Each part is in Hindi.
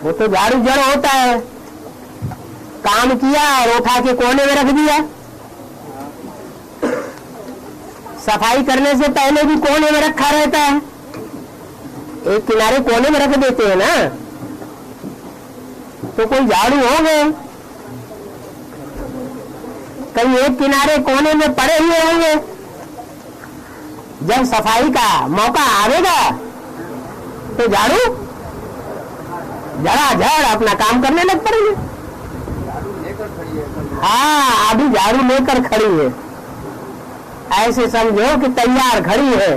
वो तो झाड़ू जड़ होता है, काम किया और उठा के कोने में रख दिया। सफाई करने से पहले भी कोने में रखा रहता है, एक किनारे कोने में रख देते हैं ना, तो कोई झाड़ू हो गए, कहीं एक किनारे कोने में पड़े हुए होंगे। जब सफाई का मौका आवेगा तो झाड़ू झड़ाझड़ अपना काम करने लग पड़ेंगे। हाँ, अभी झाड़ू लेकर खड़ी है, ऐसे समझो कि तैयार खड़ी है।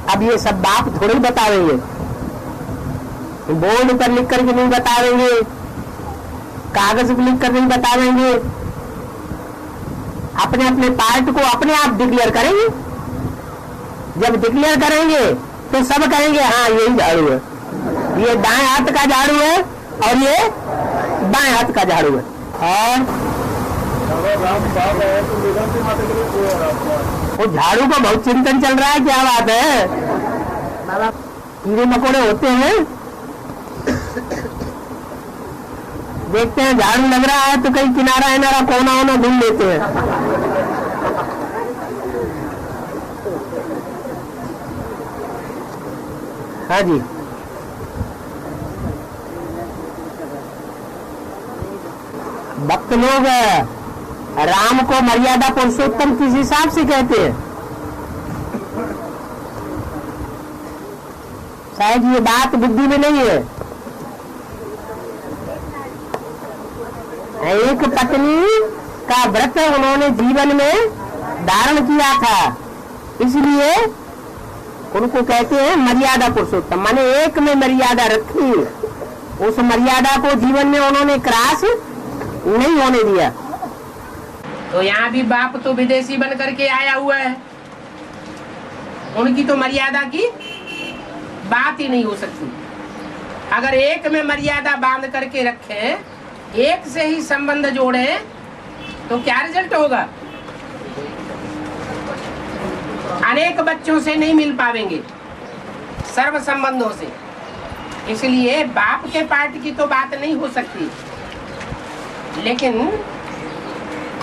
अब ये सब बाप थोड़ी बतावेंगे, बोर्ड पर लिख करके नहीं बतावेंगे, कागज पर लिख कर नहीं बतावेंगे। अपने अपने पार्ट को अपने आप डिक्लेयर करेंगे। जब डिक्लेयर करेंगे तो सब कहेंगे हाँ यही झाड़ू है, ये दाएं हाथ का झाड़ू है और ये बाएं हाथ का झाड़ू है। और वो झाड़ू का बहुत चिंतन चल रहा है, क्या बात है। कीड़े मकोड़े होते हैं, देखते हैं झाड़ू लग रहा है तो कहीं किनारा इनारा कोना होना ढूंढ लेते हैं। हाँ जी, भक्त लोग राम को मर्यादा पुरुषोत्तम किस हिसाब से कहते हैं? शायद ये बात बुद्धि में नहीं है। एक पत्नी का व्रत उन्होंने जीवन में धारण किया था, इसलिए उनको कहते हैं मर्यादा पुरुषोत्तम, माने एक में मर्यादा रखी, उस मर्यादा को जीवन में उन्होंने क्रॉस नहीं होने दिया। तो यहाँ भी बाप तो विदेशी बन करके आया हुआ है, उनकी तो मर्यादा की बात ही नहीं हो सकती। अगर एक में मर्यादा बांध करके रखें, एक से ही संबंध जोड़े, तो क्या रिजल्ट होगा? अनेक बच्चों से नहीं मिल पावेंगे, सर्व संबंधों से। इसलिए बाप के पार्ट की तो बात नहीं हो सकती, लेकिन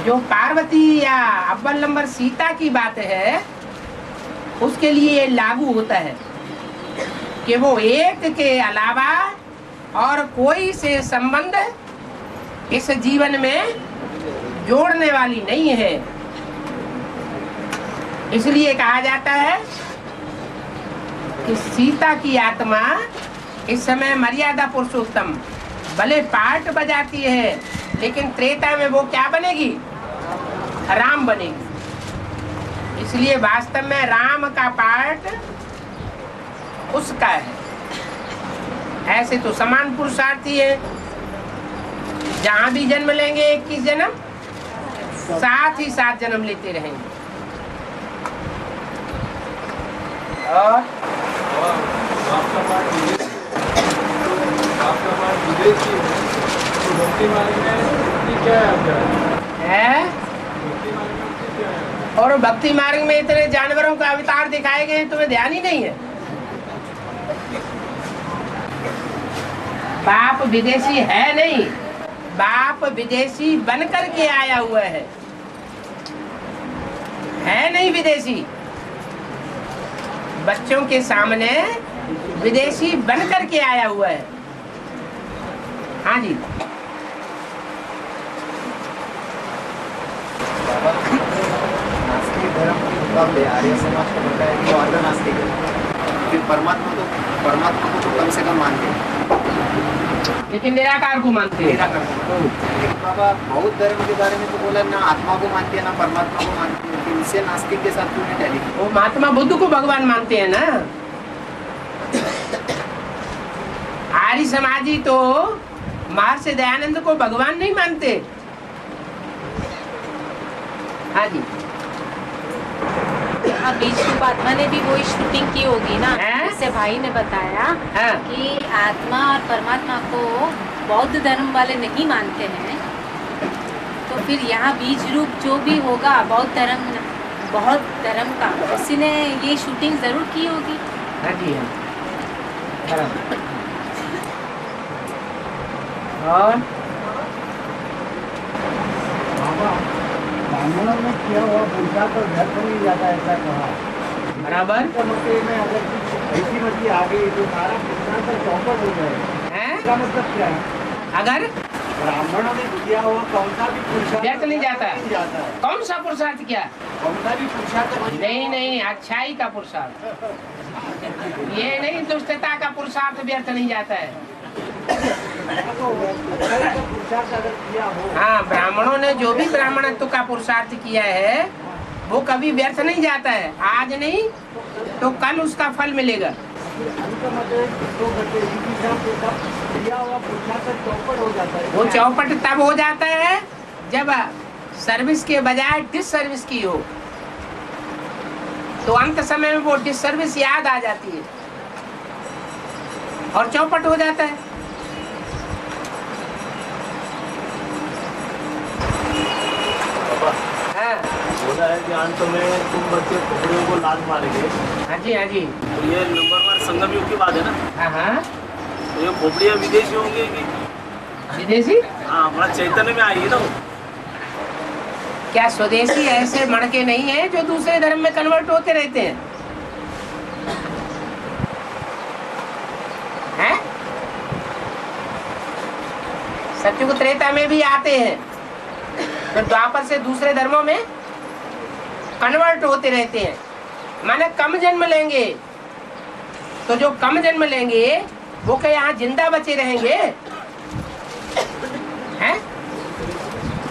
जो पार्वती या अव्वल नंबर सीता की बात है, उसके लिए लागू होता है कि वो एक के अलावा और कोई से संबंध इस जीवन में जोड़ने वाली नहीं है। इसलिए कहा जाता है कि सीता की आत्मा इस समय मर्यादा पुरुषोत्तम भले पार्ट बजाती है, लेकिन त्रेता में वो क्या बनेगी? राम बनेगी। इसलिए वास्तव में राम का पार्ट उसका है। ऐसे तो समान पुरुषार्थी है, जहां भी जन्म लेंगे 21 जन्म, साथ ही साथ जन्म लेते रहेंगे। और और भक्ति मार्ग में इतने जानवरों का अवतार दिखाए गए, तुम्हें ध्यान ही नहीं है। बाप विदेशी है नहीं, बाप विदेशी बन करके आया हुआ है नहीं विदेशी। बच्चों के सामने विदेशी बन करके आया हुआ है। हाँ जी, नास्तिक धर्म के मुकाबले आर्य समाज को बताया कि वो अर्ध नास्तिक है, फिर परमात्मा को तो कम से कम मानते हैं, लेकिन निराकार को मानते हैं। लेकिन बाबा बौद्ध धर्म के बारे में तो बोला ना आत्मा को मानते हैं ना परमात्मा को मानते हैं, फिर इससे नास्तिक के साथ क्यों टैली? वो महात्मा बुद्ध को भगवान मानते हैं ना। आर्य समाजी तो महर्षि दयानंद को भगवान नहीं मानते। हाँ जी, विष्णु आत्मा ने भी वही शूटिंग की होगी ना, जैसे भाई ने बताया कि आत्मा और परमात्मा को बौद्ध धर्म वाले नहीं मानते हैं, तो फिर यहाँ बीज रूप जो भी होगा बहुत धर्म का, उसी ने ये शूटिंग जरूर की होगी। हाँ जी हाँ बराबर। और ब्राह्मणों में किया हुआ पूजा तो व्यर्थ नहीं जाता, ऐसा कहा। बराबर तो मते में अगर ऐसी मछली आ गई तो सारा पुरुषार्थ तो चौपट हो जाए, है इसका मतलब क्या है? अगर ब्राह्मणों ने किया हुआ कौन सा भी पुरुषार्थ व्यर्थ नहीं जाता है। नहीं जाता है। कौन सा पुरुषार्थ किया? कौन सा भी पुरुषार्थ नहीं, अच्छाई का पुरुषार्थ, ये नहीं दुष्टता का पुरुषार्थ व्यर्थ नहीं जाता है। पुरुषार्थ अगर किया हो, हाँ, ब्राह्मणों ने जो भी ब्राह्मणत्व का पुरुषार्थ किया है वो कभी व्यर्थ नहीं जाता है। आज नहीं तो कल उसका फल मिलेगा। उनका मतलब दो घंटे इसी हिसाब से तब किया हुआ पुरुषार्थ चौपट हो जाता है। वो चौपट तब हो जाता है जब सर्विस के बजाय डिस सर्विस की हो, तो अंत समय में वो डिस सर्विस याद आ जाती है और चौपट हो जाता है। हाँ बोला है कि अंत में तुम बच्चे खोपड़ियों को लात मारेंगे। हाँ जी तो ये नंबर 1 संगम युग की बात है ना। हाँ तो ये खोपड़ियाँ विदेशी होंगी कि विदेशी? हाँ, हमारा चैतन्य में आएगी ना वो। क्या स्वदेशी ऐसे मणके नहीं है जो दूसरे धर्म में कन्वर्ट होते रहते हैं? हैं? सतयुग त्रेता में भी आते हैं, तो द्वापर से दूसरे धर्मों में कन्वर्ट होते रहते हैं। माने कम जन्म लेंगे, तो जो कम जन्म लेंगे वो क्या यहाँ जिंदा बचे रहेंगे? हैं?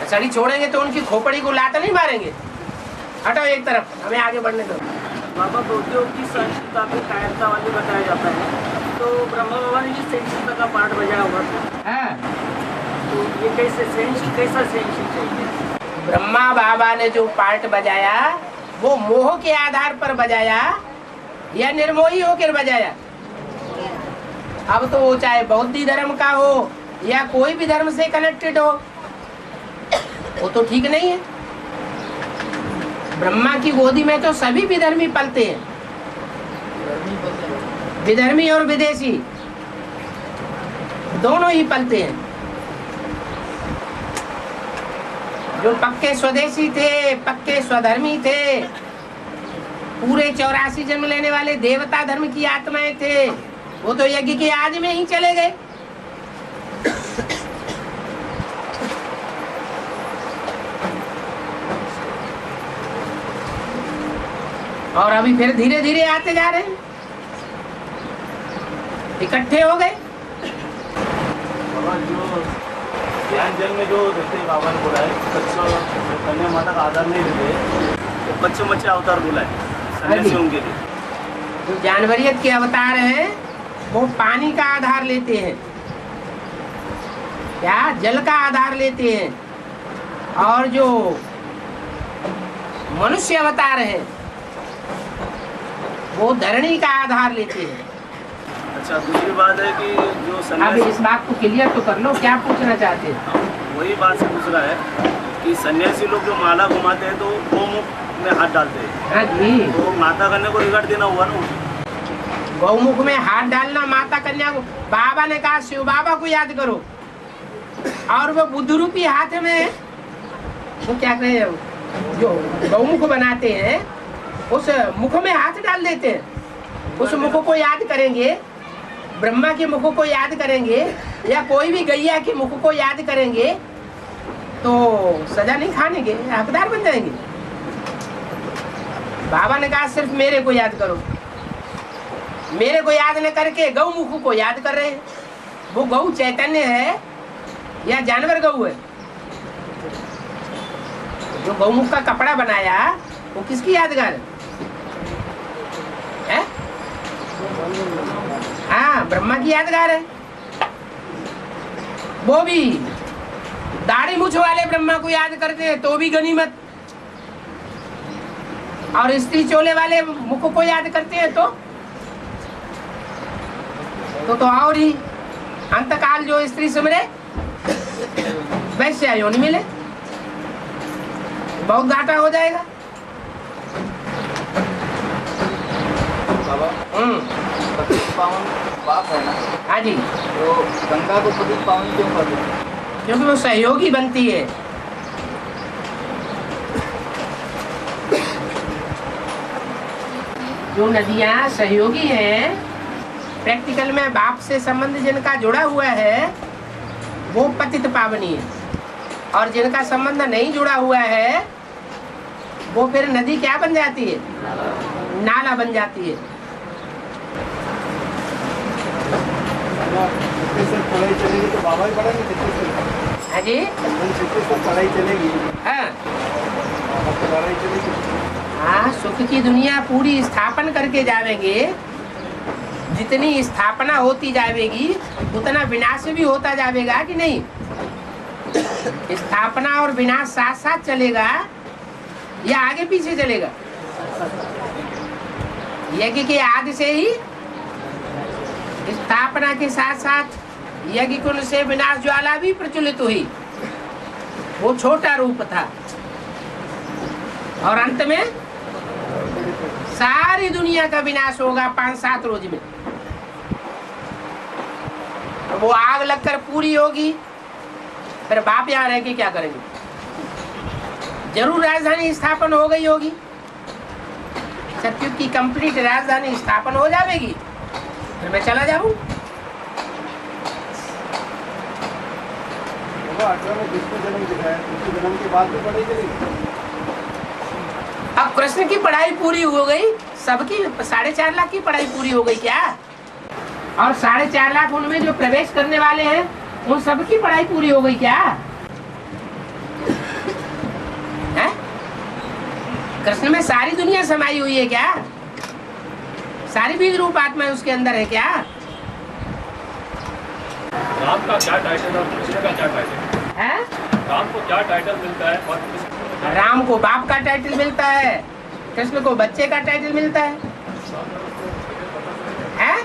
सड़ी छोड़ेंगे तो उनकी खोपड़ी को लात नहीं मारेंगे। हटो एक तरफ, हमें आगे बढ़ने दो। बाबा बौद्धों की सहिष्णुता पे कायरता वाली बताया जाता है, तो ब्रह्मा बाबा ने भी सहिष्णुता का पाठ बजाया हुआ था। हाँ, तो ये कैसा सहिष्णु चाहिए? ब्रह्मा बाबा ने जो पार्ट बजाया वो मोह के आधार पर बजाया या निर्मोही होकर बजाया? अब तो वो चाहे बौद्ध धर्म का हो या कोई भी धर्म से कनेक्टेड हो, वो तो ठीक नहीं है। ब्रह्मा की गोदी में तो सभी विधर्मी पलते हैं, विधर्मी और विदेशी दोनों ही पलते हैं। जो पक्के स्वदेशी थे, पक्के स्वधर्मी थे, पूरे 84 जन्म लेने वाले देवता धर्म की आत्माएं थे, वो तो यज्ञ के आज में ही चले गए। और अभी फिर धीरे धीरे आते जा रहे हैं, इकट्ठे हो गए। बाबा जो ज्ञान जल में जो जैसे बाबा ने बोला है कच्छ कन्या माता का आधार नहीं देते, तो कच्छ मच्छे अवतार बोला है सन्यासियों के लिए। जो जानवरियत के अवतार हैं वो पानी का आधार लेते हैं, क्या जल का आधार लेते हैं, और जो मनुष्य अवतार है वो धरणी का आधार लेते हैं। अच्छा, दूसरी बात है कि जो अब सन्यासी, इस बात को क्लियर तो कर लो, क्या पूछना चाहते हैं? वही बात से दूसरा है कि सन्यासी लोग जो माला घुमाते हैं तो गौमुख में हाथ डालते हैं। हाँ जी, तो माता कन्या को रिकॉर्ड देना हुआ ना। गौमुख में हाथ डालना माता कन्या को, बाबा ने कहा शिव बाबा को याद करो, और वो बुद्ध रूपी हाथ में वो क्या कहे जो गौमुख बनाते हैं उस मुख में हाथ डाल देते हैं। उस मुख को याद करेंगे, ब्रह्मा के मुख को याद करेंगे या कोई भी गैया के मुख को याद करेंगे तो सजा नहीं खाने के हकदार बन जाएंगे। बाबा ने कहा सिर्फ मेरे को याद करो। मेरे को याद न करके गौ मुख को याद कर रहे हैं। वो गौ चैतन्य है या जानवर गौ है? जो गौमुख का कपड़ा बनाया वो किसकी यादगार है? हाँ, ब्रह्मा की यादगार है। वो भी दाढ़ी मूछ वाले ब्रह्मा को याद करते हैं तो भी गनीमत, और स्त्री चोले वाले मुख को याद करते हैं तो और ही अंतकाल जो स्त्री सिमरे वैसे योनि मिले। बहुत घाटा हो जाएगा। बाबा पतित पावन पाप है ना, हाँ जी, तो गंगा को पतित पावन क्यों कर देते हैं? क्योंकि वो सहयोगी बनती है। जो नदियां सहयोगी हैं, प्रैक्टिकल में बाप से संबंध जिनका जुड़ा हुआ है वो पतित पावनी है, और जिनका संबंध नहीं जुड़ा हुआ है वो फिर नदी क्या बन जाती है? नाला बन जाती है। पढ़ाई चलेगी तो बाबा ही पढ़ेंगे। हाँ जी, पढ़ाई चलेगी, हाँ पढ़ाई चलेगी। हाँ, सुख की दुनिया पूरी स्थापन करके जावेंगे। जितनी स्थापना होती जाएगी उतना विनाश भी होता जाएगा कि नहीं? स्थापना और विनाश साथ साथ चलेगा या आगे पीछे चलेगा? यज्ञ के आदि से ही स्थापना के साथ साथ यज्ञ कुंड से विनाश ज्वाला भी प्रज्वलित हुई। वो छोटा रूप था और अंत में सारी दुनिया का विनाश होगा 5-7 रोज में। वो आग लगकर पूरी होगी, फिर बाप यहाँ रह के क्या करेंगे? जरूर राजधानी स्थापन हो गई होगी, सतयुग की कंप्लीट राजधानी स्थापन हो जाएगी, फिर मैं चला जाऊं। जिसको जन्म दिखाया उसके जन्म के बाद भी पढ़ाई चलेगी। अब कृष्ण की पढ़ाई पूरी हो गई, सबकी 4.5 लाख की पढ़ाई पूरी हो गई क्या? और 4.5 लाख उनमें जो प्रवेश करने वाले हैं उन सबकी पढ़ाई पूरी हो गई क्या? है? कृष्ण में सारी दुनिया समाई हुई है क्या? सारी बीज रूप आत्मा उसके अंदर है क्या? राम का क्या टाइटल और कृष्ण का क्या टाइटल है? राम को क्या टाइटल मिलता है और कृष्ण राम को बाप का टाइटल मिलता है, कृष्ण को बच्चे का टाइटल मिलता है। हैं?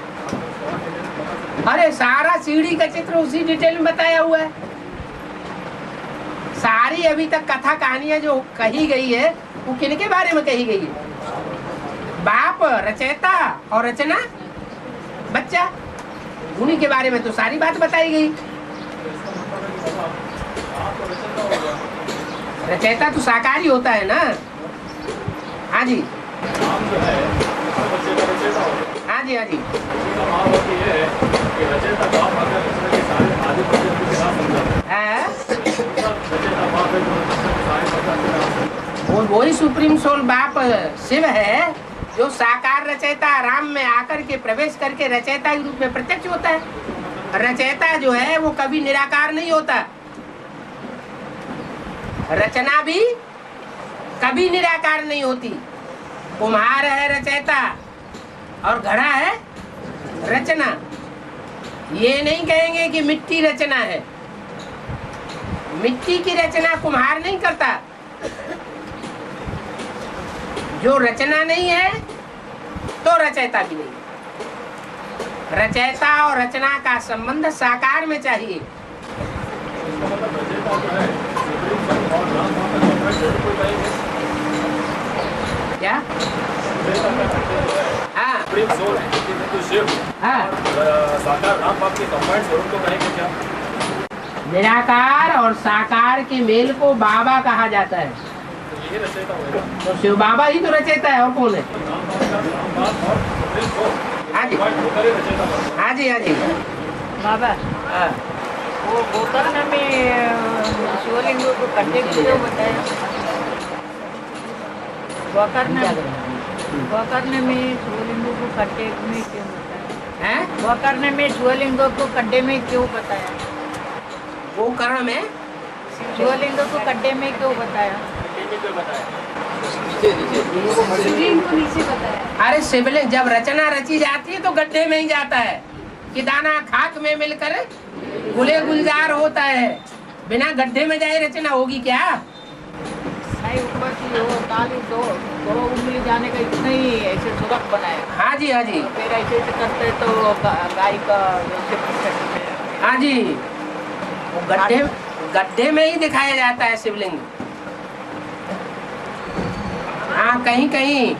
अरे सारा सीढ़ी का चित्र उसी डिटेल में बताया हुआ है। सारी अभी तक कथा कहानियां जो कही गई है वो किनके बारे में कही गई है? बाप, रचयिता और रचना बच्चा, उन्हीं के बारे में तो सारी बात बताई गई। रचयिता तो साकारी होता है ना। हाँ जी, राम जो है हर बच्चे का रचयिता होता है। हाँ जी, हाँ जी। इसका महावत ये है कि रचयिता बाप अगर कृष्ण के सारे आदि बच्चे के साथ समझाते है रचयिता बाप है जो कृष्ण के सारे बच्चे वो वही सुप्रीम सोल बाप शिव है जो साकार रचयिता राम में आकर के प्रवेश करके रचयिता के रूप में प्रत्यक्ष होता है। रचयिता जो है वो कभी निराकार नहीं होता, रचना भी कभी निराकार नहीं होती। कुम्हार है रचयिता और घड़ा है रचना। ये नहीं कहेंगे कि मिट्टी रचना है, मिट्टी की रचना कुम्हार नहीं करता। जो रचना नहीं है तो रचयिता भी नहीं। रचयिता और रचना का संबंध साकार में चाहिए। क्या? हाँ, हाँ, साकार राम बाप के कंबाइंड स्वरूप को कहेंगे क्या? निराकार और साकार के मेल को बाबा कहा जाता है। ये रचयिता होगा। तो शिव बाबा ही तो रचयिता है, और कौन है? हाँ जी, हाँ जी, हाँ जी। बाबा, हाँ, वो गोकर्ण में शिवलिंग को कट्टे क्यों बताया? गोकर्ण में शिवलिंग को कट्टे में क्यों बताया? हैं? गोकर्ण में शिवलिंग को कट्टे में क्यों बताया? गोकर्ण में शिवलिंग को कट्टे में क्यों बताया? अरे शिवलिंग जब रचना रची जाती है तो गड्ढे में ही जाता है कि दाना खाक में मिलकर गुले गुलजार होता है। बिना गड्ढे में जाए रचना होगी क्या? नहीं, ऊपर की हो ताली दो उंगली जाने का इतना ही ऐसे सुरख बनाया। हाँ जी, हाँ जी, फिर ऐसे करते तो गाय का हाँ जी। वो गड्ढे में ही दिखाया जाता है शिवलिंग। हाँ, कहीं कहीं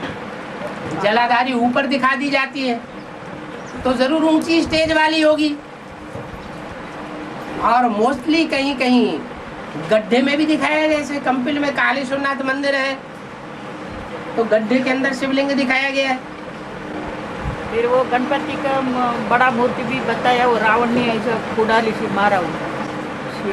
जलाधारी ऊपर दिखा दी जाती है तो जरूर ऊंची स्टेज वाली होगी, और मोस्टली कहीं कहीं गड्ढे में भी दिखाया है। जैसे कंपिल में कालेश्वरनाथ मंदिर है तो गड्ढे के अंदर शिवलिंग दिखाया गया है। फिर वो गणपति का बड़ा मूर्ति भी बताया, वो रावण ने ऐसा कुडाली से मारा हुआ।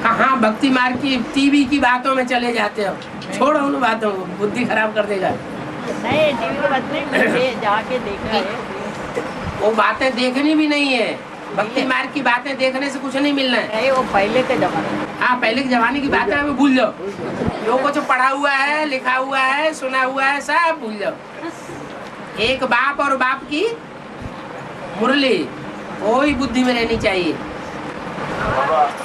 कहाँ भक्ति मार्ग की टीवी की बातों में चले जाते हो, छोड़ो उन बातों को, बुद्धि खराब कर देगा। नहीं, टीवी की बात नहीं, मैंने जाके देखा है। वो बातें देखनी भी नहीं है, भक्ति मार्ग की बातें देखने से कुछ नहीं मिलना है। नहीं, वो पहले के जमाने। हाँ, पहले के जमाने की बातें हमें भूल जाओ, जो कुछ पढ़ा हुआ है, लिखा हुआ है, सुना हुआ है, सब भूल जाओ। एक बाप और बाप की मुरली, वही बुद्धि में रहनी चाहिए।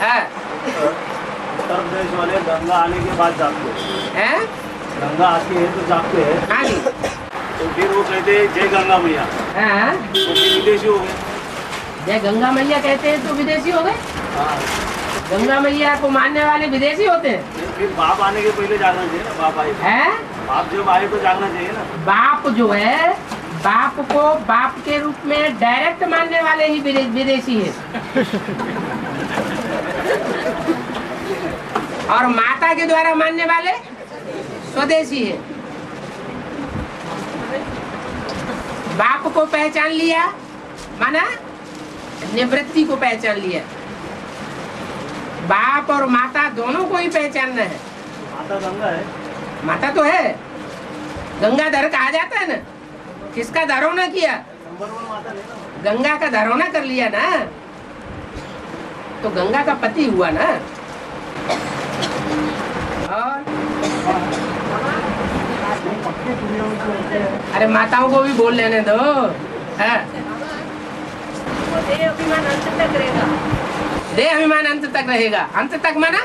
हाँ। उत्तर प्रदेश वाले गंगा आने के बाद जागते हैं, गंगा आती है तो जागते हैं। हाँ जी। तो फिर वो कहते हैं जय गंगा मैया, हाँ, तो फिर विदेशी हो गए। जय गंगा मैया कहते हैं तो विदेशी हो गए। हाँ, गंगा मैया को मानने वाले विदेशी होते हैं। फिर बाप आने के पहले जागना चाहिए ना, बाप आए हैं? बाप जब आए तो जागना चाहिए ना। बाप जो है, बाप को बाप के रूप में डायरेक्ट मानने वाले ही विदेशी है, और माता के द्वारा मानने वाले स्वदेशी है। बाप को पहचान लिया माना निवृत्ति को पहचान लिया। बाप और माता दोनों को ही पहचानना है। माता गंगा है, माता तो है, गंगाधर कहा जाता है ना, किसका धरोना किया? नंबर 1 माता नहीं ना। गंगा का धरोना कर लिया ना, तो गंगा का पति हुआ ना। और अरे माताओं को भी बोल लेने दो। हाँ। देह अभिमान अंत तक रहेगा। देह अभिमान अंत तक रहेगा। अंत तक माना,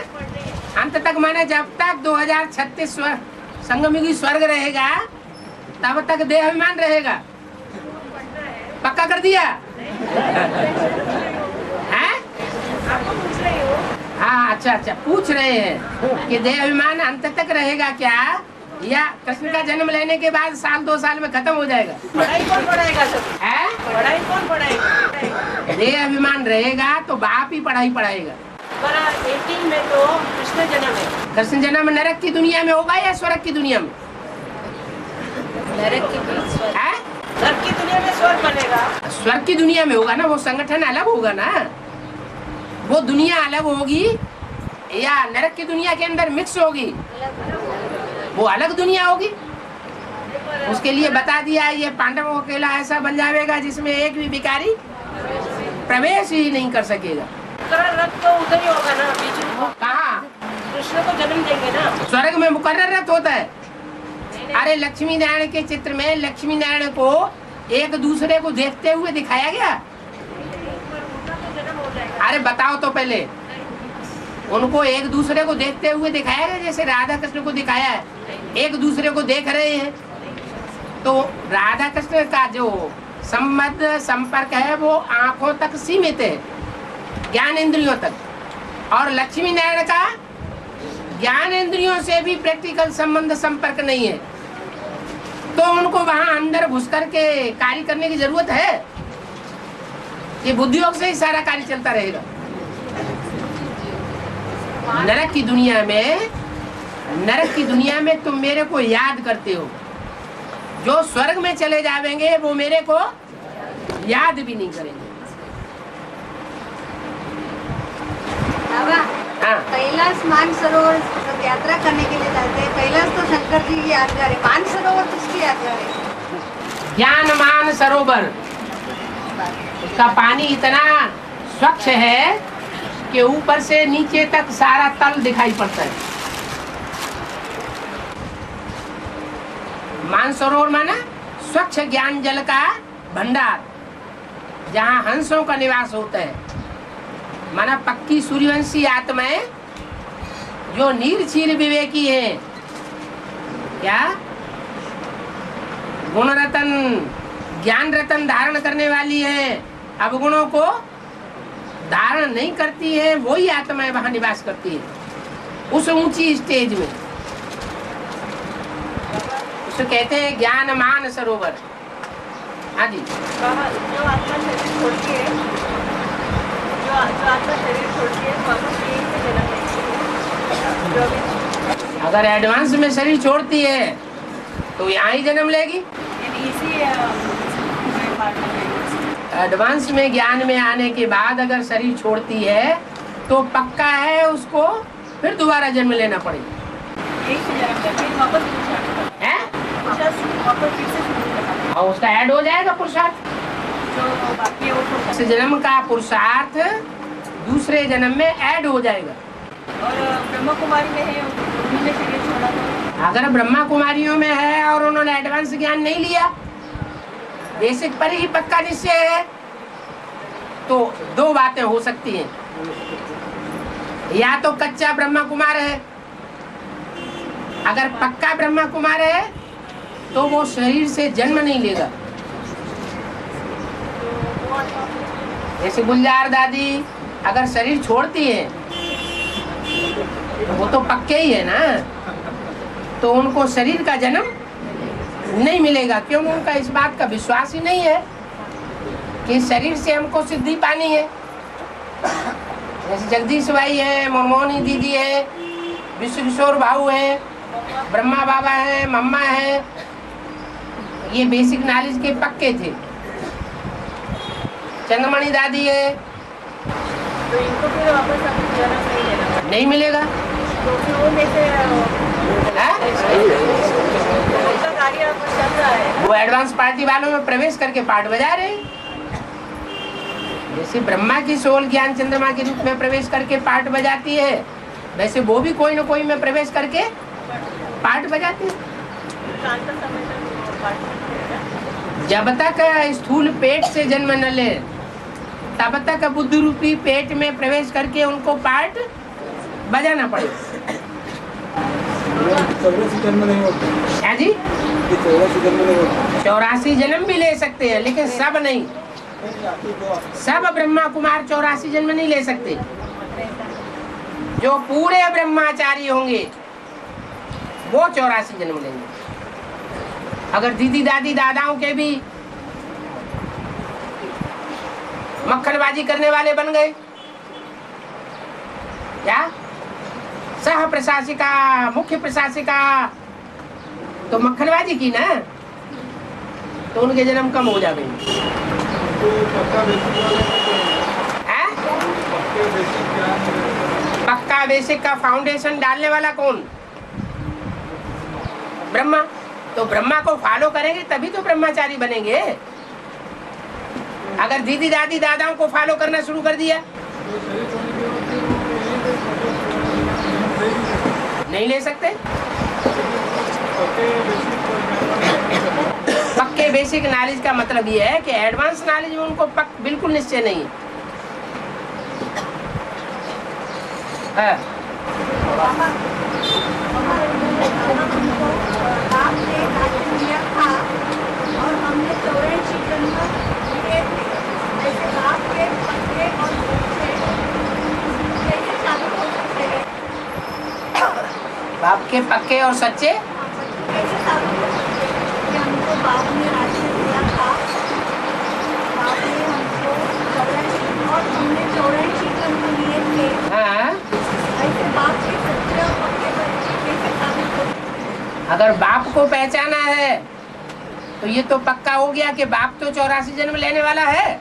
अंत तक माना जब तक 2036 संगमयुगी स्वर्ग रहेगा तब तक देह अभिमान रहेगा। पक्का कर दिया? हैं? हाँ, अच्छा अच्छा, पूछ रहे हैं कि देह अभिमान अंत तक रहेगा क्या, या कृष्ण का जन्म लेने के बाद 1-2 साल में खत्म हो जाएगा? पढ़ाई कौन पढ़ाएगा सब? है? पढ़ाई कौन पढ़ाएगा? देह अभिमान रहेगा तो बाप ही पढ़ाई पढ़ाएगा। 18 में तो कृष्ण जन्म है। कृष्ण जन्म नरक की दुनिया में होगा या स्वर्ग की दुनिया में? नरक की स्वर्ग। है? नरक की दुनिया में स्वर्ग बनेगा। स्वर्ग की दुनिया में होगा ना, वो संगठन अलग होगा ना, वो दुनिया अलग होगी, या नरक की दुनिया के अंदर मिक्स होगी, वो अलग दुनिया होगी। उसके लिए बता दिया है, ये पांडवों का किला ऐसा बन जाएगा जिसमें एक भी भिखारी प्रवेश ही नहीं कर सकेगा। रथ तो उधर ही होगा ना, बीच में। कहाँ? कृष्ण को जन्म देंगे ना। स्वर्ग में मुकर्रर रथ होता है। अरे लक्ष्मी नारायण के चित्र में लक्ष्मी नारायण को एक दूसरे को देखते हुए दिखाया गया। अरे बताओ तो पहले, उनको एक दूसरे को देखते हुए दिखाया गया जैसे राधा कृष्ण को दिखाया है, एक दूसरे को देख रहे हैं। तो राधा कृष्ण का जो संबंध संपर्क है वो आंखों तक सीमित है, ज्ञान इंद्रियों तक, और लक्ष्मी नारायण का ज्ञान इंद्रियों से भी प्रैक्टिकल संबंध संपर्क नहीं है। तो उनको वहां अंदर घुस करके कार्य करने की जरूरत है? ये बुद्धियोग से ही सारा कार्य चलता रहेगा। नरक की दुनिया में तुम मेरे को याद करते हो, जो स्वर्ग में चले जाएंगे वो मेरे को याद भी नहीं करेंगे। बाबा, हाँ। कैलाश मानसरोवर सब यात्रा करने के लिए जाते हैं। कैलाश तो शंकर जी की यादगार है, मानसरोवर किसकी यादगार है? ज्ञान मान सरोवर, उसका पानी इतना स्वच्छ है कि ऊपर से नीचे तक सारा तल दिखाई पड़ता है। मानसरोवर माना स्वच्छ ज्ञान जल का भंडार, जहाँ हंसों का निवास होता है। माना पक्की सूर्यवंशी आत्माएं जो नीरक्षीर विवेकी हैं, क्या गुण रतन ज्ञान रतन धारण करने वाली है, अवगुणों को धारण नहीं करती है, वही आत्माएं वहां निवास करती है उस ऊंची स्टेज में। इसको कहते हैं ज्ञान मान सरोवर। हाँ जी, जो आत्मा शरीर छोड़ती है, जो आत्मा शरीर छोड़ती है वापस यहीं से जन्म लेती है। जो अभी अगर एडवांस में शरीर छोड़ती है तो यहाँ ही जन्म लेगी। इसी पार्ट में एडवांस में ज्ञान में आने के बाद अगर शरीर छोड़ती है तो पक्का है उसको फिर दोबारा जन्म लेना पड़ेगा। एक से जन्म लेती है वापस है वापस फिर से शुरू करना। और उसका ऐड हो जाएगा पुरुषार्थ। जो बाकी है वो इस जन्म का पुरुषार्थ दूसरे जन्म में ऐड हो जाएगा। और ब्रह्मा कुमारी में है, उन्होंने शरीर छोड़ा तो अगर ब्रह्मा कुमारियों में है और उन्होंने एडवांस ज्ञान नहीं लिया, बेसिक पर ही पक्का निश्चय है, तो दो बातें हो सकती हैं। या तो कच्चा ब्रह्मा कुमार है, अगर पक्का ब्रह्मा कुमार है तो वो शरीर से जन्म नहीं लेगा। जैसे गुलजार दादी अगर शरीर छोड़ती है वो तो पक्के ही है ना, तो उनको शरीर का जन्म नहीं मिलेगा, क्योंकि उनका इस बात का विश्वास ही नहीं है कि शरीर से हमको सिद्धि पानी है। जैसे जगदीश भाई है, मनमोहनी दीदी है, विश्व किशोर भाऊ है, ब्रह्मा बाबा है, मम्मा है, ये बेसिक नॉलेज के पक्के थे। चंद्रमणि दादी है, तो इनको फिर वापस अपनी जन्म नहीं लेना, नहीं मिलेगा। तो फिर वो में से उनका कार्य अब चल रहा है। वो एडवांस पार्टी वालों में प्रवेश करके पाठ बजा रहे हैं। जैसे ब्रह्मा की सोल ज्ञान चंद्रमा के रूप में प्रवेश करके पाठ बजाती है, वैसे वो भी कोई न कोई में प्रवेश करके पाठ बजाती है। जब तक स्थूल पेट से जन्म न ले तब तक बुद्ध रूपी पेट में प्रवेश करके उनको पाठ बजाना पड़ेगा। 84 जन्म नहीं होते। क्या जी? 84 जन्म नहीं होते। 84 जन्म भी ले सकते हैं, लेकिन सब नहीं। सब ब्रह्मा कुमार 84 जन्म नहीं ले सकते। जो पूरे ब्रह्माचारी होंगे वो 84 जन्म लेंगे। अगर दीदी दादी दादाओं के भी मक्खनबाजी करने वाले बन गए, क्या सह प्रशासिका मुख्य प्रशासिका तो मक्खनबाजी की ना, तो उनके जन्म कम हो जाएंगे। पक्का बेसिक का फाउंडेशन डालने वाला कौन? ब्रह्मा। तो ब्रह्मा को फॉलो करेंगे तभी तो ब्रह्माचारी बनेंगे। अगर दीदी दादी दादाओं को फॉलो करना शुरू कर दिया नहीं ले सकते। पक्के बेसिक नॉलेज का मतलब ये है कि एडवांस नॉलेज में उनको बिल्कुल निश्चय नहीं है। आपने राज्य दिया था और हमने 84 जन्म लिए थे, ऐसे बाप के पक्के और सच्चे कैसे साबित हो सकते हैं? बाप के पक्के और सच्चे कैसे साबित हो सकते हैं कि हमको बाप ने राज्य दिया था, बाप ने हमको 84 और हमने 84 जन्म लिए थे, हाँ। ऐसे बाप के सच्चे और पक्के बच्चे कैसे साबित हो सकते हैं? अगर बाप को पहचाना है तो ये तो पक्का हो गया कि बाप तो 84 जन्म लेने वाला है।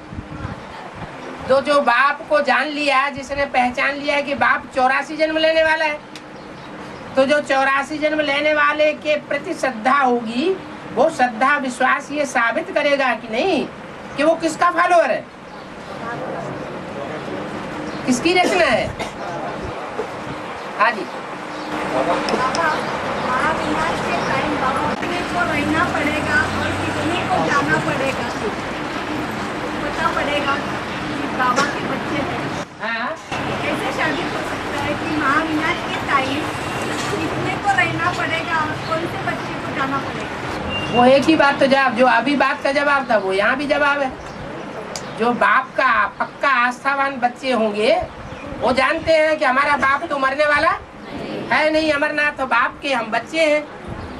तो जो बाप को जान लिया, जिसने पहचान लिया है कि बाप 84 जन्म लेने वाला है, तो जो 84 जन्म लेने वाले के प्रति श्रद्धा होगी, वो श्रद्धा विश्वास ये साबित करेगा कि नहीं कि वो किसका फॉलोअर है, किसकी रचना है। हाँ जी। महाविनाश के टाइम कितने को रहना पड़ेगा और कितने को जाना पड़ेगा, पता पड़ेगा कि बाबा के बच्चे हैं। हाँ। कैसे साबित हो सकता है कि महाविनाश के टाइम कितने को रहना पड़ेगा और कौन से बच्चे को जाना पड़ेगा? वो एक ही बात तो जवाब, जो अभी बात का जवाब था वो यहाँ भी जवाब है। जो बाप का पक्का आस्थावान बच्चे होंगे वो जानते हैं कि हमारा बाप तो मरने वाला है नहीं, अमरनाथ बाप के हम बच्चे हैं,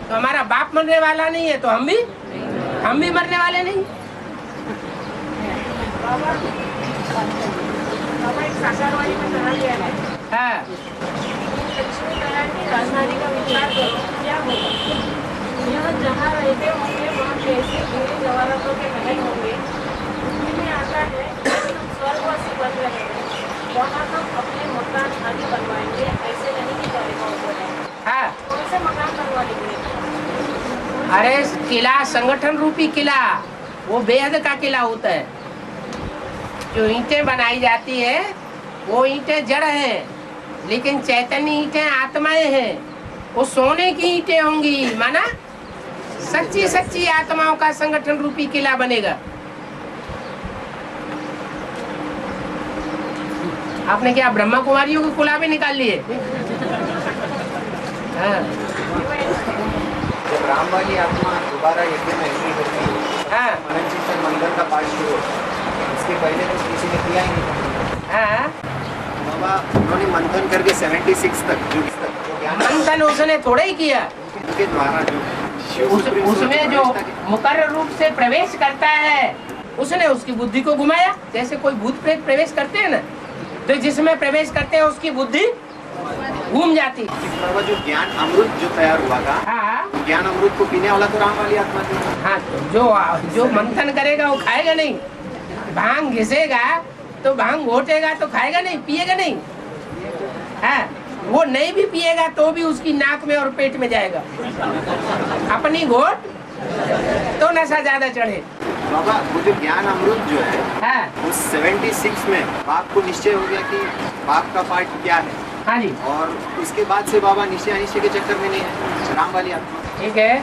तो हमारा बाप मरने वाला नहीं है तो हम भी मरने वाले नहीं। बाबा एक साकारवाणी में कहा गया है, हाँ लक्ष्मी नारायण की राजधानी का विचार करो, क्या होगा? यह जहाँ रहते होंगे वहाँ कैसे गिरे जवाहरातों के महल होंगे। बुद्धि में आता है कि हम स्वर्गवासी बन रहे हैं, वहाँ हम अपने मकान आदि बनवाएंगे, ऐसे नहीं कि करेगा ऊपर है। हाँ कौन से मकान बनवा लेंगे? अरे किला संगठन रूपी किला, वो बेहद का किला होता है। जो ईंटें बनाई जाती है वो ईंटें जड़ हैं, लेकिन चैतन्य ईंटें आत्माएं हैं। वो सोने की ईंटें होंगी, माना सच्ची सच्ची आत्माओं का संगठन रूपी किला बनेगा। आपने क्या ब्रह्मा कुमारियों के कुला भी निकाल लिए? हाँ जब राम वाली आत्मा दोबारा यज्ञ में एंट्री करती है, हाँ मनन चिंतन मंगल का पाठ शुरू होता है। इसके पहले तो किसी ने किया ही नहीं था। हाँ बाबा उन्होंने मंथन करके 76 तक जो ज्ञान मंथन उसने थोड़ा ही किया। उनके द्वारा जो उसमें जो मुकर्रर रूप से प्रवेश करता है उसने उसकी बुद्धि को घुमाया। जैसे कोई भूत प्रेत प्रवेश करते हैं ना, तो जिसमें प्रवेश करते हैं उसकी बुद्धि घूम जाती। बाबा जो ज्ञान अमृत जो तैयार हुआ था, हाँ ज्ञान अमृत को पीने वाला तो राम वाली आत्मा थी। हाँ तो जो मंथन करेगा वो खाएगा नहीं। भांग घिसेगा तो भांग घोटेगा तो खाएगा नहीं, पिएगा नहीं। हाँ वो नहीं भी पिएगा तो भी उसकी नाक में और पेट में जाएगा। अपनी घोट तो नशा ज्यादा चढ़े। बाबा वो जो ज्ञान अमृत जो है, हाँ उस 76 में बाप को निश्चय हो गया कि बाप का पार्ट क्या है। हाँ जी और उसके बाद से बाबा निश्चय अनिश्चय के चक्कर में नहीं है, राम वाली आत्मा। ठीक है।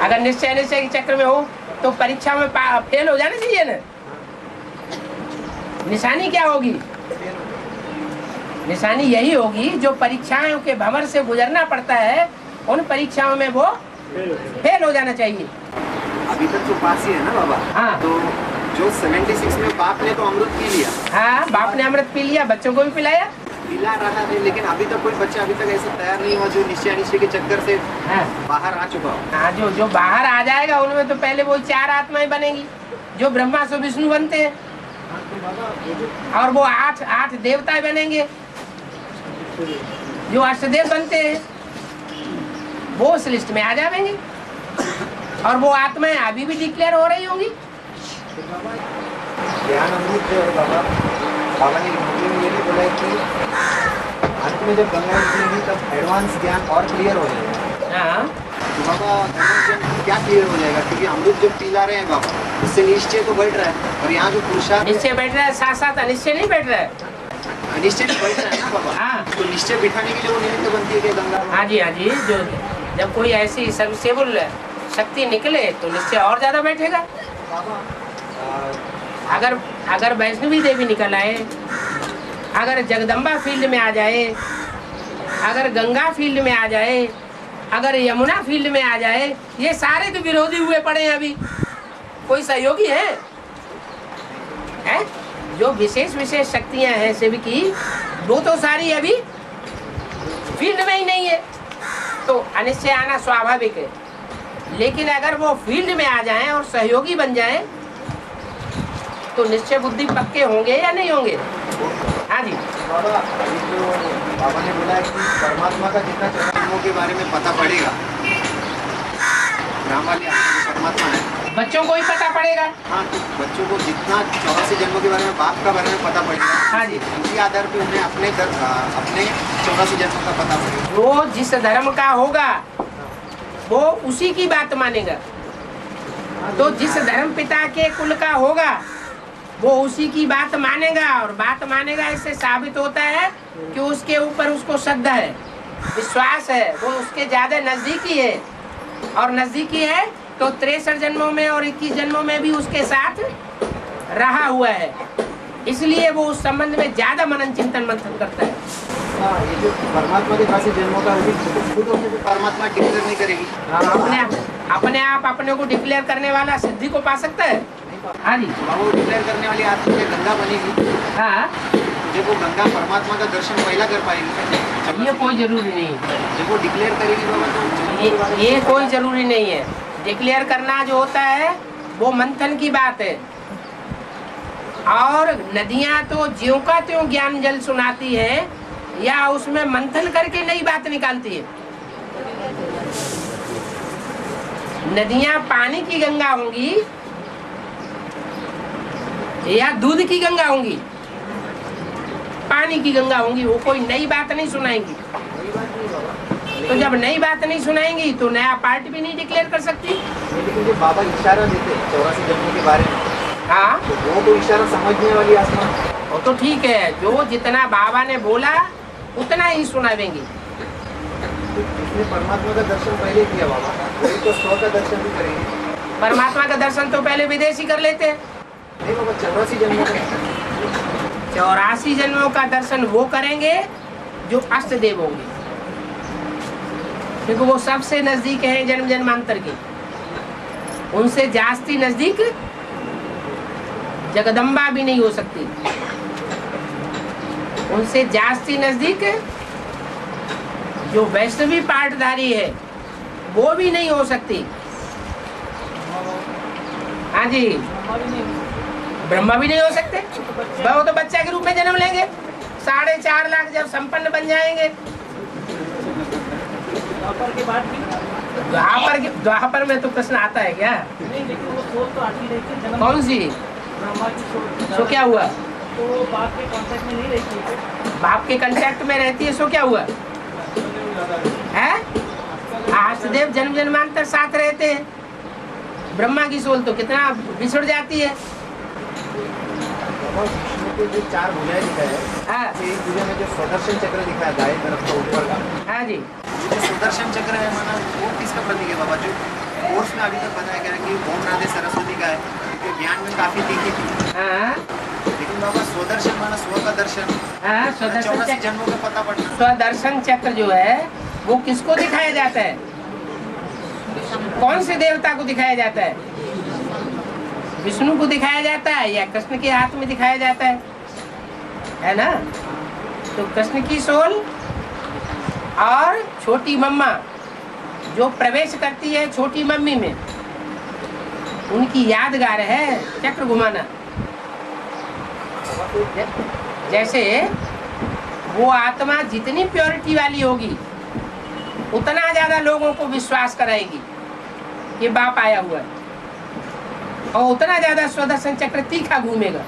अगर निश्चय अनिश्चय के चक्कर में हो तो परीक्षा में फेल हो जाना चाहिए ना। निशानी क्या होगी? निशानी यही होगी जो परीक्षाओं के भंवर से गुजरना पड़ता है, उन परीक्षाओं में वो फेल हो जाना चाहिए। अभी तक तो पास ही है ना बाबा। हाँ तो जो 76 में बाप ने तो अमृत पी लिया। हाँ बाप ने अमृत पी लिया, बच्चों को भी पिलाया। पिला रहा है, लेकिन अभी तक कोई बच्चा अभी तक ऐसा तैयार नहीं हुआ जो निश्चय अनिश्चय के चक्कर से हाँ बाहर आ चुका हो। हाँ जो बाहर आ जाएगा उनमें तो पहले वो 4 आत्माएं बनेगी जो ब्रह्मा से विष्णु बनते हैं, और वो 8 देवता बनेंगे जो अष्टदेव बनते हैं। वो उस लिस्ट में आ जाएंगे और वो आत्माएं अभी भी डिक्लेयर हो रही होंगी। ज्ञान अमृत जो है बाबा, बाबा ने हिंदी में ये भी बोला है कि अंत में जब गंगा निकलेगी तब एडवांस ज्ञान और क्लियर हो जाएगा। हाँ तो बाबा क्या क्लियर हो जाएगा? क्योंकि अमृत जब पिला रहे हैं बाबा, उससे निश्चय तो बैठ रहा है, और यहाँ जो पुरुषार्थ निश्चय बैठ रहा है, साथ साथ अनिश्चय नहीं बैठ रहा है। निश्चय तो बैठ रहा है ना बाबा। हाँ तो निश्चय बिठाने के लिए वो निमित्त बनती है कि गंगा। हाँ जी जो जब कोई ऐसी सर्विसेबल शक्ति निकले तो निश्चय और ज्यादा बैठेगा। बाबा अगर वैष्णवी देवी निकल आए, अगर जगदम्बा फील्ड में आ जाए, अगर गंगा फील्ड में आ जाए, अगर यमुना फील्ड में आ जाए, ये सारे तो विरोधी हुए पड़े हैं। अभी कोई सहयोगी है? जो विशेष शक्तियां हैं शिव की, वो तो सारी अभी फील्ड में ही नहीं है, तो अनिश्चय आना स्वाभाविक है। लेकिन अगर वो फील्ड में आ जाएं और सहयोगी बन जाएं तो निश्चय बुद्धि पक्के होंगे या नहीं होंगे? हाँ जी बाबा, अभी जो बाबा ने बोला है कि परमात्मा का जितना जन्मों के बारे में पता पड़ेगा, राम वाली परमात्मा है, बच्चों को ही पता पड़ेगा। हाँ तो बच्चों को जितना 84 जन्मों के बारे में, बाप का बारे में पता पड़ेगा, हाँ जी उसी आधार पे उन्हें अपने 84 जन्मों का पता पड़ेगा। जो जिस धर्म का होगा वो उसी की बात मानेगा। तो जिस धर्म पिता के कुल का होगा वो उसी की बात मानेगा, और बात मानेगा इससे साबित होता है कि उसके ऊपर उसको श्रद्धा है, विश्वास है, वो उसके ज्यादा नजदीकी है। और नजदीकी है तो 63 जन्मों में और 21 जन्मों में भी उसके साथ रहा हुआ है, इसलिए वो उस संबंध में ज्यादा मनन चिंतन मंथन करता है। हाँ, ये जो परमात्मा के पास जन्मों का खुद होकर परमात्मा डिक्लेयर नहीं करेगी। अपने आप अपने को डिक्लेयर करने वाला सिद्धि को पा सकता है। हाँ जी वो डिक्लेयर करने वाली आत्मा में गंगा बनेगी। हाँ जब वो गंगा परमात्मा का दर्शन पहला कर पाएगी, ये कोई जरूरी नहीं है। जब वो डिक्लेयर करेगी बाबा तो ये कोई जरूरी नहीं है। डिक्लेयर करना जो होता है वो मंथन की बात है। और नदियां तो ज्यों का त्यों ज्ञान जल सुनाती है या उसमें मंथन करके नई बात निकालती है। नदियां पानी की गंगा होंगी या दूध की गंगा होंगी? पानी की गंगा होंगी, वो कोई नई बात नहीं सुनाएंगी। तो जब नई बात नहीं सुनाएंगी तो नया पार्ट भी नहीं डिक्लेयर कर सकती। लेकिन जो बाबा इशारा देते 84 जन्मों के बारे में, हाँ, तो वो तो इशारा समझने वाली आत्मा। वो तो ठीक है, जो जितना बाबा ने बोला उतना ही सुनावेंगे। जिसने परमात्मा का दर्शन पहले किया बाबा, वही तो स्व का दर्शन भी करेंगे। परमात्मा का दर्शन तो पहले विदेशी कर लेते हैं। नहीं बाबा, 84 जन्मों का 84 जन्मों का दर्शन वो करेंगे जो अष्ट देव होंगे, क्योंकि वो सबसे नजदीक है जन्म जन्मांतर के। उनसे जास्ती नजदीक जगदम्बा भी नहीं हो सकती। उनसे जास्ती नजदीक जो वैष्णवी पाठधारी है वो भी नहीं हो सकती। हाँ जी, ब्रह्मा भी नहीं हो सकते। वो तो बच्चा के रूप में जन्म लेंगे, 4.5 लाख जब संपन्न बन जाएंगे। द्वापर में तो प्रश्न आता है क्या? नहीं, लेकिन वो सोच तो आती रहती है। कौन सी? ब्रह्मा की सोच। सो क्या हुआ? तो वो बाप के कांटेक्ट में नहीं रहती है। बाप के कांटेक्ट में रहती है, सो क्या हुआ है? आष्टदेव जन्म जन्मांतर साथ रहते हैं। ब्रह्मा की सोल तो कितना बिछड़ जाती है। विष्णु के जो 4 भुजाएं दिखाए हैं, हाँ एक भुजा में जो सुदर्शन चक्र दिखाया दाएं तरफ का ऊपर का, हाँ जी, जो सुदर्शन चक्र है माना वो किसका प्रतीक है बाबा? जो कोर्स में अभी तक बताया गया कि ओम राधे सरस्वती का है, क्योंकि ज्ञान में काफी तीखी थी। हाँ लेकिन बाबा स्वदर्शन माना स्व का दर्शन, हाँ, स्वदर्शन 84 चक्र। जन्मों का पता पड़ना। स्वदर्शन चक्र जो है वो किसको दिखाया जाता है? कौन से देवता को दिखाया जाता है? विष्णु को दिखाया जाता है या कृष्ण के हाथ में दिखाया जाता है ना? तो कृष्ण की सोल और छोटी मम्मा जो प्रवेश करती है छोटी मम्मी में, उनकी यादगार है चक्र घुमाना। जैसे वो आत्मा जितनी प्योरिटी वाली होगी उतना ज्यादा लोगों को विश्वास कराएगी कि बाप आया हुआ है, और उतना ज्यादा स्वदर्शन चक्र तीखा घूमेगा।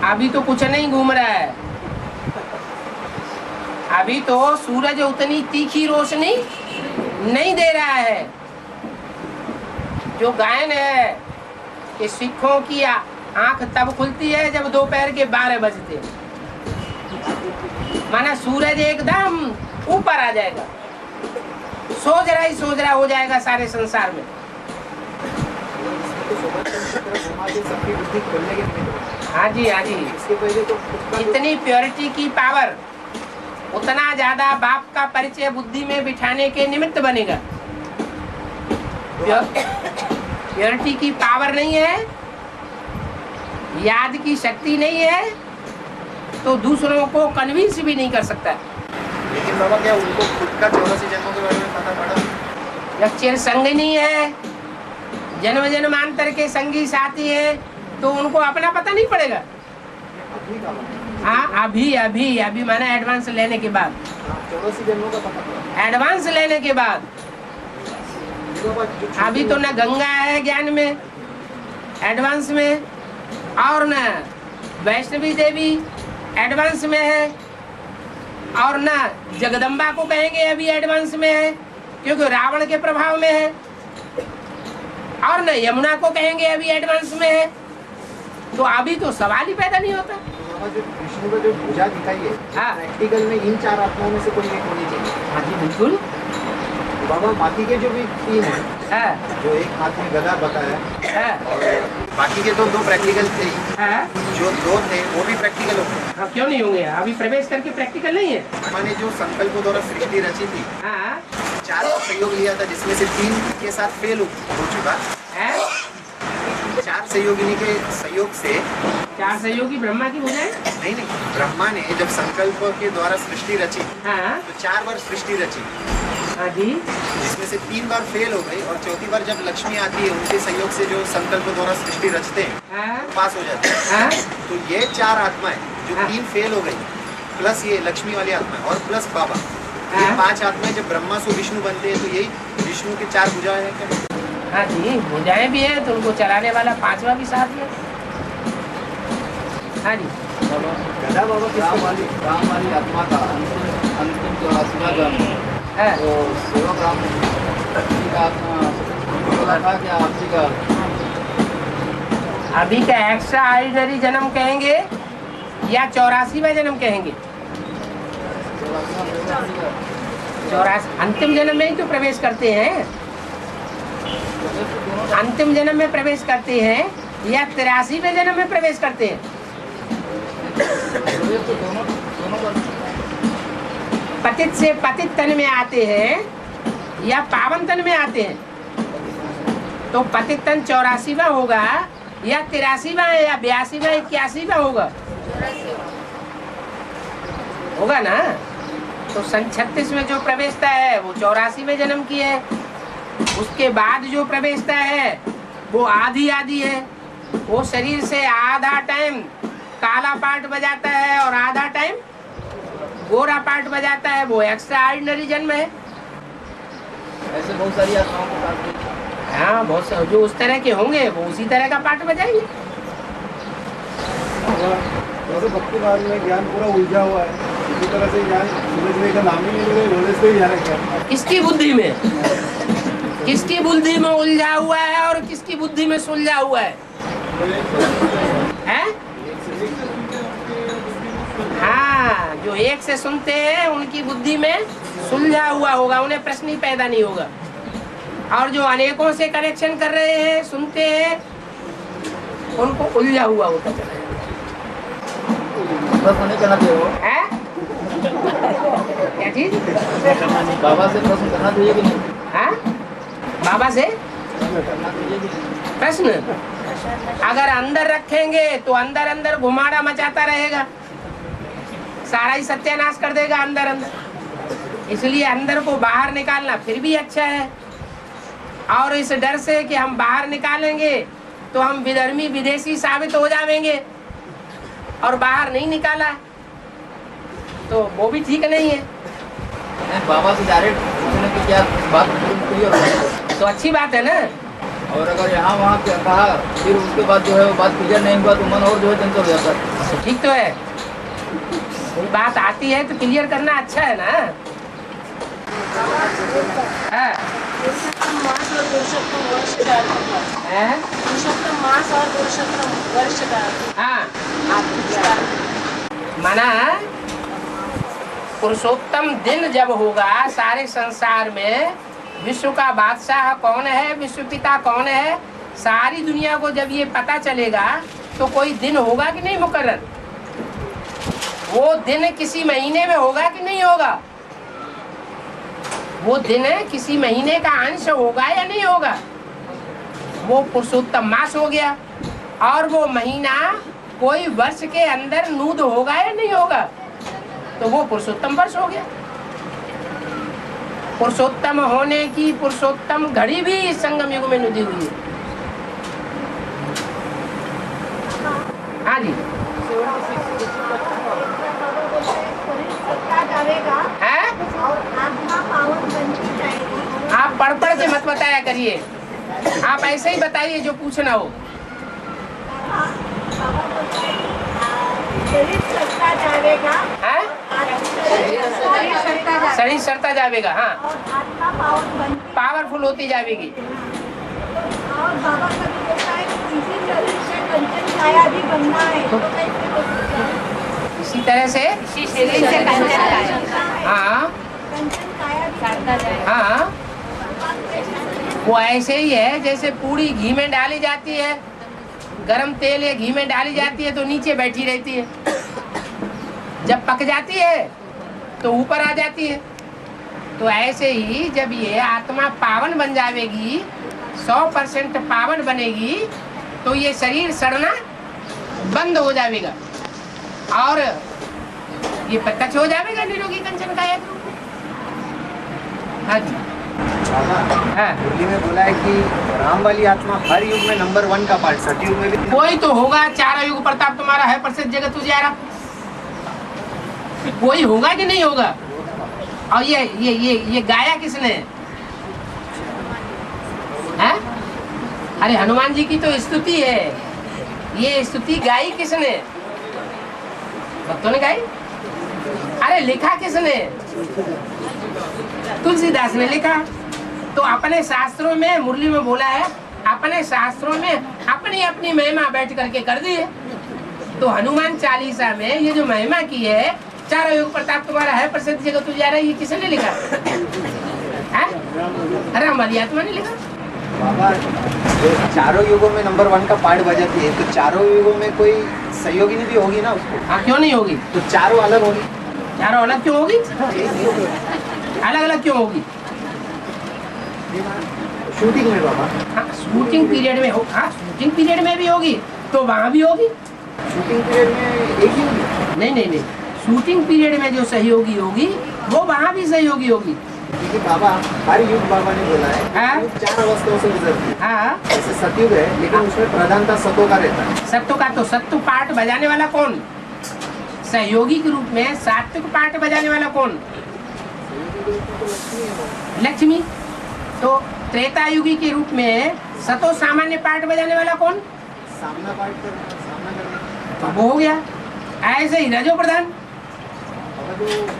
अभी तो कुछ नहीं घूम रहा है, अभी तो सूरज उतनी तीखी रोशनी नहीं दे रहा है। जो गायन है कि सिखों की आंख तब खुलती है जब दोपहर के 12 बजते, माना सूरज एकदम ऊपर आ जाएगा, सोच रहा हो जाएगा सारे संसार में। सबकी बुद्धि खोलने के लिए, हाँ जी, हाँ जी, इसके पहले तो इतनी प्योरिटी की पावर, उतना ज्यादा बाप का परिचय बुद्धि में बिठाने के निमित्त बनेगा। प्योरिटी की पावर नहीं है, याद की शक्ति नहीं है, तो दूसरों को कन्विंस भी नहीं कर सकता। लेकिन बाबा क्या उनको खुद का 84 जन्मों के बारे में पता पड़ा? जब चिर संग नहीं है, जन्म जन्मांतर के संगी साथी है, तो उनको अपना पता नहीं पड़ेगा। हाँ, अभी माना एडवांस लेने के बाद, 84 जन्मों का पता पड़ा। एडवांस लेने के बाद। अभी तो न गंगा है ज्ञान में एडवांस में, और न वैष्णवी देवी एडवांस में है, और न जगदम्बा को कहेंगे अभी एडवांस में है क्योंकि रावण के प्रभाव में है, और न यमुना को कहेंगे अभी एडवांस में है। तो अभी तो सवाल ही पैदा नहीं होता। जो विष्णु का जो भुजा दिखाई है, हाँ, प्रैक्टिकल में इन 4 आत्माओं में से कोई एक होनी चाहिए। हाँ जी, बिल्कुल। बाबा माती के जो भी 3 है, हाँ, जो एक हाथ में गदा बताया, हाँ, और बाकी के तो 2 प्रैक्टिकल थे, हाँ, जो 2 थे वो भी प्रैक्टिकल हो गए। हाँ, क्यों नहीं होंगे? अभी प्रवेश करके प्रैक्टिकल नहीं है। मैंने जो संकल्प द्वारा सृष्टि रची थी, हाँ, 4 का सहयोग लिया था, जिसमें से 3 के साथ फेल हो चुका है, चार सहयोगिनी के सहयोग से, चार सहयोगी ब्रह्मा की भुजाएं? नहीं नहीं, ब्रह्मा ने जब संकल्प के द्वारा सृष्टि रची हाँ तो 4 बार सृष्टि रची, हाँ जी, जिसमें से 3 बार फेल हो गई और चौथी बार जब लक्ष्मी आती है उनके सहयोग से जो संकल्प द्वारा सृष्टि रचते हैं हाँ पास हो जाते हैं। हाँ तो ये 4 आत्माएं जो हाँ। 3 फेल हो गई प्लस ये लक्ष्मी वाली आत्मा और प्लस बाबा, ये हाँ। 5 आत्माएं जब ब्रह्मा से विष्णु बनते हैं तो यही विष्णु के 4 भुजाएं हैं क्या? हाँ जी, भुजाएं भी है तो उनको चलाने वाला 5वां भी साथ में। हाँ जी, गदा बाबा राम वाली आत्मा का अंतिम 84वां जन्म हाँ तो सेवक राम जी का आत्मा बोला था कि आपसी का अभी का एक्स्ट्रा ऑर्डिनरी जन्म कहेंगे या 84वां जन्म कहेंगे? 84 अंतिम जन्म में ही तो प्रवेश करते हैं, अंतिम जन्म में प्रवेश करते हैं या 83वें जन्म में प्रवेश करते हैं? पतित से पतित तन में आते हैं या पावन तन में आते हैं? तो पतित तन 84वां होगा या 83वां या 82वां 81वां होगा? होगा ना। तो सन 36 में जो प्रवेशता है वो 84वें जन्म की है, उसके बाद जो प्रवेशता है वो आधी आधी है। वो शरीर से आधा टाइम काला पार्ट बजाता है और आधा टाइम गोरा पार्ट बजाता है, वो एक्स्ट्रा ऑर्डिनरी जन्म है। ऐसे बहुत सारी आत्माओं को प्राप्त की। हाँ, बहुत से जो उस तरह के होंगे वो उसी तरह का पार्ट बजाएंगे। तो भक्ति मार्ग में ज्ञान पूरा उलझा हुआ है, इसी तरह से ज्ञान समझने का नाम ही नहीं ले रहे, से ही जाना क्या? किसकी बुद्धि में, किसकी बुद्धि में उलझा हुआ है और किसकी बुद्धि में सुलझा हुआ है? हैं? हाँ, जो एक से सुनते हैं उनकी बुद्धि में सुलझा हुआ होगा, उन्हें प्रश्न ही पैदा नहीं होगा। और जो अनेकों से कनेक्शन कर रहे हैं, सुनते हैं, उनको उलझा हुआ होता चला प्रश्न नहीं करना चाहिए वो है। क्या चीज? बाबा से प्रश्न करना चाहिए कि नहीं? हाँ, बाबा से करना चाहिए कि नहीं? प्रश्न अगर अंदर रखेंगे तो अंदर अंदर घुमाड़ा मचाता रहेगा, सारा ही सत्यानाश कर देगा अंदर अंदर। इसलिए अंदर को बाहर निकालना फिर भी अच्छा है। और इस डर से कि हम बाहर निकालेंगे तो हम विधर्मी विदेशी साबित हो जाएंगे और बाहर नहीं निकाला तो वो भी ठीक नहीं है। नहीं, बाबा से डायरेक्ट पूछने की क्या बात क्लियर हो तो अच्छी बात है ना। और अगर यहाँ वहाँ कहा फिर उसके बाद जो है वो बात क्लियर नहीं हुआ तो मन और जो है चंचल हो जाता है। तो ठीक तो है, कोई बात आती है तो क्लियर करना अच्छा है ना। हाँ। मास और पुरुषोत्तम वर्ष का हैं? पुरुषोत्तम मास और पुरुषोत्तम वर्ष का हाँ, आप माना पुरुषोत्तम दिन जब होगा सारे संसार में, विश्व का बादशाह कौन है, विश्व पिता कौन है, सारी दुनिया को जब ये पता चलेगा तो कोई दिन होगा कि नहीं मुकर्रर? वो दिन किसी महीने में होगा कि नहीं होगा? वो दिन किसी महीने का अंश होगा या नहीं होगा? वो पुरुषोत्तम मास हो गया। और वो महीना कोई वर्ष के अंदर नूद होगा या नहीं होगा? तो वो पुरुषोत्तम वर्ष हो गया। पुरुषोत्तम होने की पुरुषोत्तम घड़ी भी इस संगम युग में नुदी हुई है। हाँ जी, है? आप पढ़ पढ़ के मत बताया करिए, आप ऐसे ही बताइए जो पूछना हो। शरीर सड़ता जाएगा, है? शरीर सड़ता जाएगा, हाँ, और आत्मा पावरफुल होती जाएगी। और बाबा का भी कहता है कि इसी शरीर से कंचन काया भी बनना है, तो कैसे हो सकता है? इसी तरह से हाँ कंचन काया भी बनना है। हाँ, वो ऐसे ही है जैसे पूरी घी में डाली जाती है, गरम तेल या घी में डाली जाती है तो नीचे बैठी रहती है, जब पक जाती है तो ऊपर आ जाती है। तो ऐसे ही जब ये आत्मा पावन बन जाएगी, 100% पावन बनेगी, तो ये शरीर सड़ना बंद हो जाएगा और ये प्रत्यक्ष हो जाएगा निरोगी कंचन काया के रूप में। हाँ जी। बाबा मुरली में बोला है कि राम वाली आत्मा हर युग में नंबर 1 का पार्ट, सतयुग में भी कोई तो होगा। 4 युग प्रताप तुम्हारा है, प्रसिद्ध जगत तुझारा, कोई होगा कि नहीं होगा। और ये गाया किसने है? अरे हनुमान जी की तो स्तुति है, ये स्तुति गाई किसने? भक्तों ने गाई। अरे लिखा किसने? तुलसीदास ने लिखा। तो अपने शास्त्रों में मुरली में बोला है, अपने शास्त्रों में अपनी अपनी महिमा बैठ करके कर दी है। तो हनुमान चालीसा में ये जो महिमा की है, 4 युग प्रताप तुम्हारा है, प्रसिद्ध जगत तुझारा, ये किसने लिखा है? राम वाली आत्मा ने लिखा। बाबा चारों युगों में नंबर 1 का पार्ट बजाती है, तो चारों युगों में कोई सहयोगिनी भी होगी ना उसको? हाँ, क्यों नहीं होगी? तो चारों अलग होगी। चारों अलग क्यों होगी? अलग अलग क्यों होगी? शूटिंग में बाबा। हाँ, शूटिंग पीरियड में हो। हाँ, शूटिंग पीरियड में भी होगी तो वहाँ भी होगी। शूटिंग पीरियड में एक ही होगी? नहीं, शूटिंग पीरियड में जो सहयोगी होगी वो वहाँ भी सहयोगी होगी। क्योंकि बाबा हर युग बाबा ने बोला है, हाँ? 4 अवस्थाओं से गुजरती है। हाँ, जैसे सतयुग है, लेकिन उसमें प्रधानता सत्व का रहता है। सत्व का। तो सत्व पाठ बजाने वाला कौन? सहयोगी के रूप में। सात्विक पाठ बजाने वाला कौन? लक्ष्मी। तो त्रेतायुगी के रूप में सतो सामान्य पाठ बजाने वाला कौन? सामना करने। तो वो हो गया। ऐसे ही रजो प्रधान।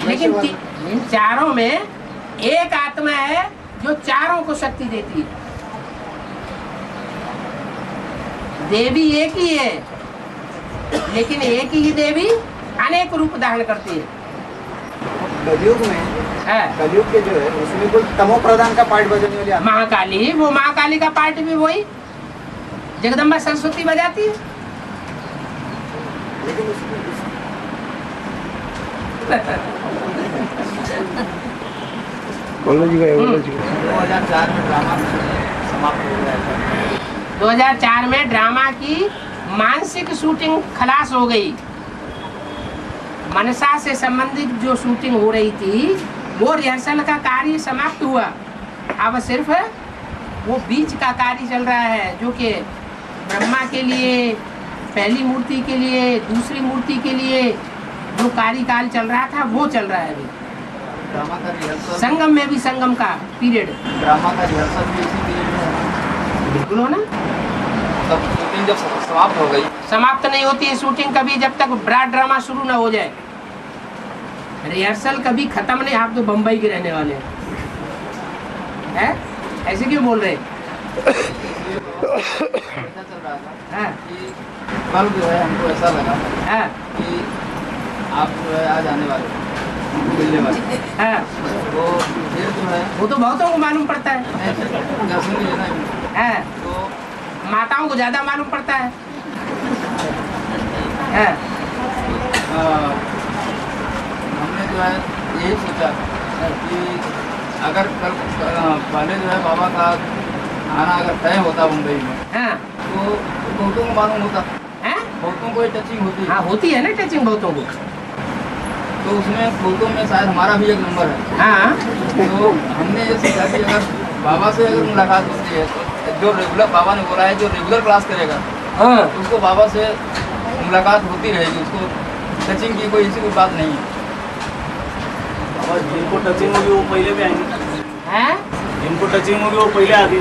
लेकिन इन चारों में एक आत्मा है जो चारों को शक्ति देती है। देवी एक ही है, लेकिन एक ही देवी अनेक रूप धारण करती है। कलयुग में कलयुग के जो है उसमें कोई तमो प्रधान का पार्ट बजाने वाली आत्मा? महाकाली। वो महाकाली का पार्ट भी वही जगदम्बा सरस्वती बजाती है। लेकिन 2004 में ड्रामा समाप्त हो गया था। 2004 में ड्रामा की मानसिक शूटिंग खलास हो गई। मनसा से संबंधित जो शूटिंग हो रही थी वो रिहर्सल का कार्य समाप्त हुआ। अब सिर्फ वो बीच का कार्य चल रहा है, जो कि ब्रह्मा के लिए, पहली मूर्ति के लिए, दूसरी मूर्ति के लिए जो कार्यकाल चल रहा था वो चल रहा है अभी। ड्रामा का रिहर्सल, संगम में भी संगम का पीरियड। ड्रामा का रिहर्सल भी इसी पीरियड में बिल्कुल हो ना। तब शूटिंग जब समाप्त हो गई। समाप्त नहीं होती है शूटिंग कभी जब तक ब्रॉड ड्रामा शुरू ना हो जाए। रिहर्सल कभी खत्म नहीं। आप तो बम्बई के रहने वाले हैं, ऐसे क्यों बोल रहे? ऐसा चल रहा था हाँ, कि कल जो है हमको ऐसा लगा हाँ, कि आप जो है आज आने वाले हमको मिलने वाले। हाँ। तो फिर जो है वो तो बहुतों को मालूम पड़ता है। दर्शन भी लेना है। हाँ, तो माताओं को ज्यादा मालूम पड़ता है। हाँ, हमने जो है यही सोचा कि अगर कल पहले जो है बाबा का आना अगर तय होता मुंबई में, हाँ, तो बहुतों को मालूम होता, हैं? बहुतों को टचिंग होती। हाँ, होती है ना टचिंग बहुतों को। तो उसमें बहुतों में शायद हमारा भी एक नंबर है। हाँ, तो हमने ये सोचा कि अगर बाबा से अगर मुलाकात होती है तो जो रेगुलर, बाबा ने बोला है जो रेगुलर क्लास करेगा हाँ, उसको बाबा से मुलाकात होती रहेगी, उसको टचिंग की कोई ऐसी कोई बात नहीं है। और जिनको टचिंग होगी वो पहले भी आएंगे, हैं? जिनको टचिंग होगी वो पहले आ गई।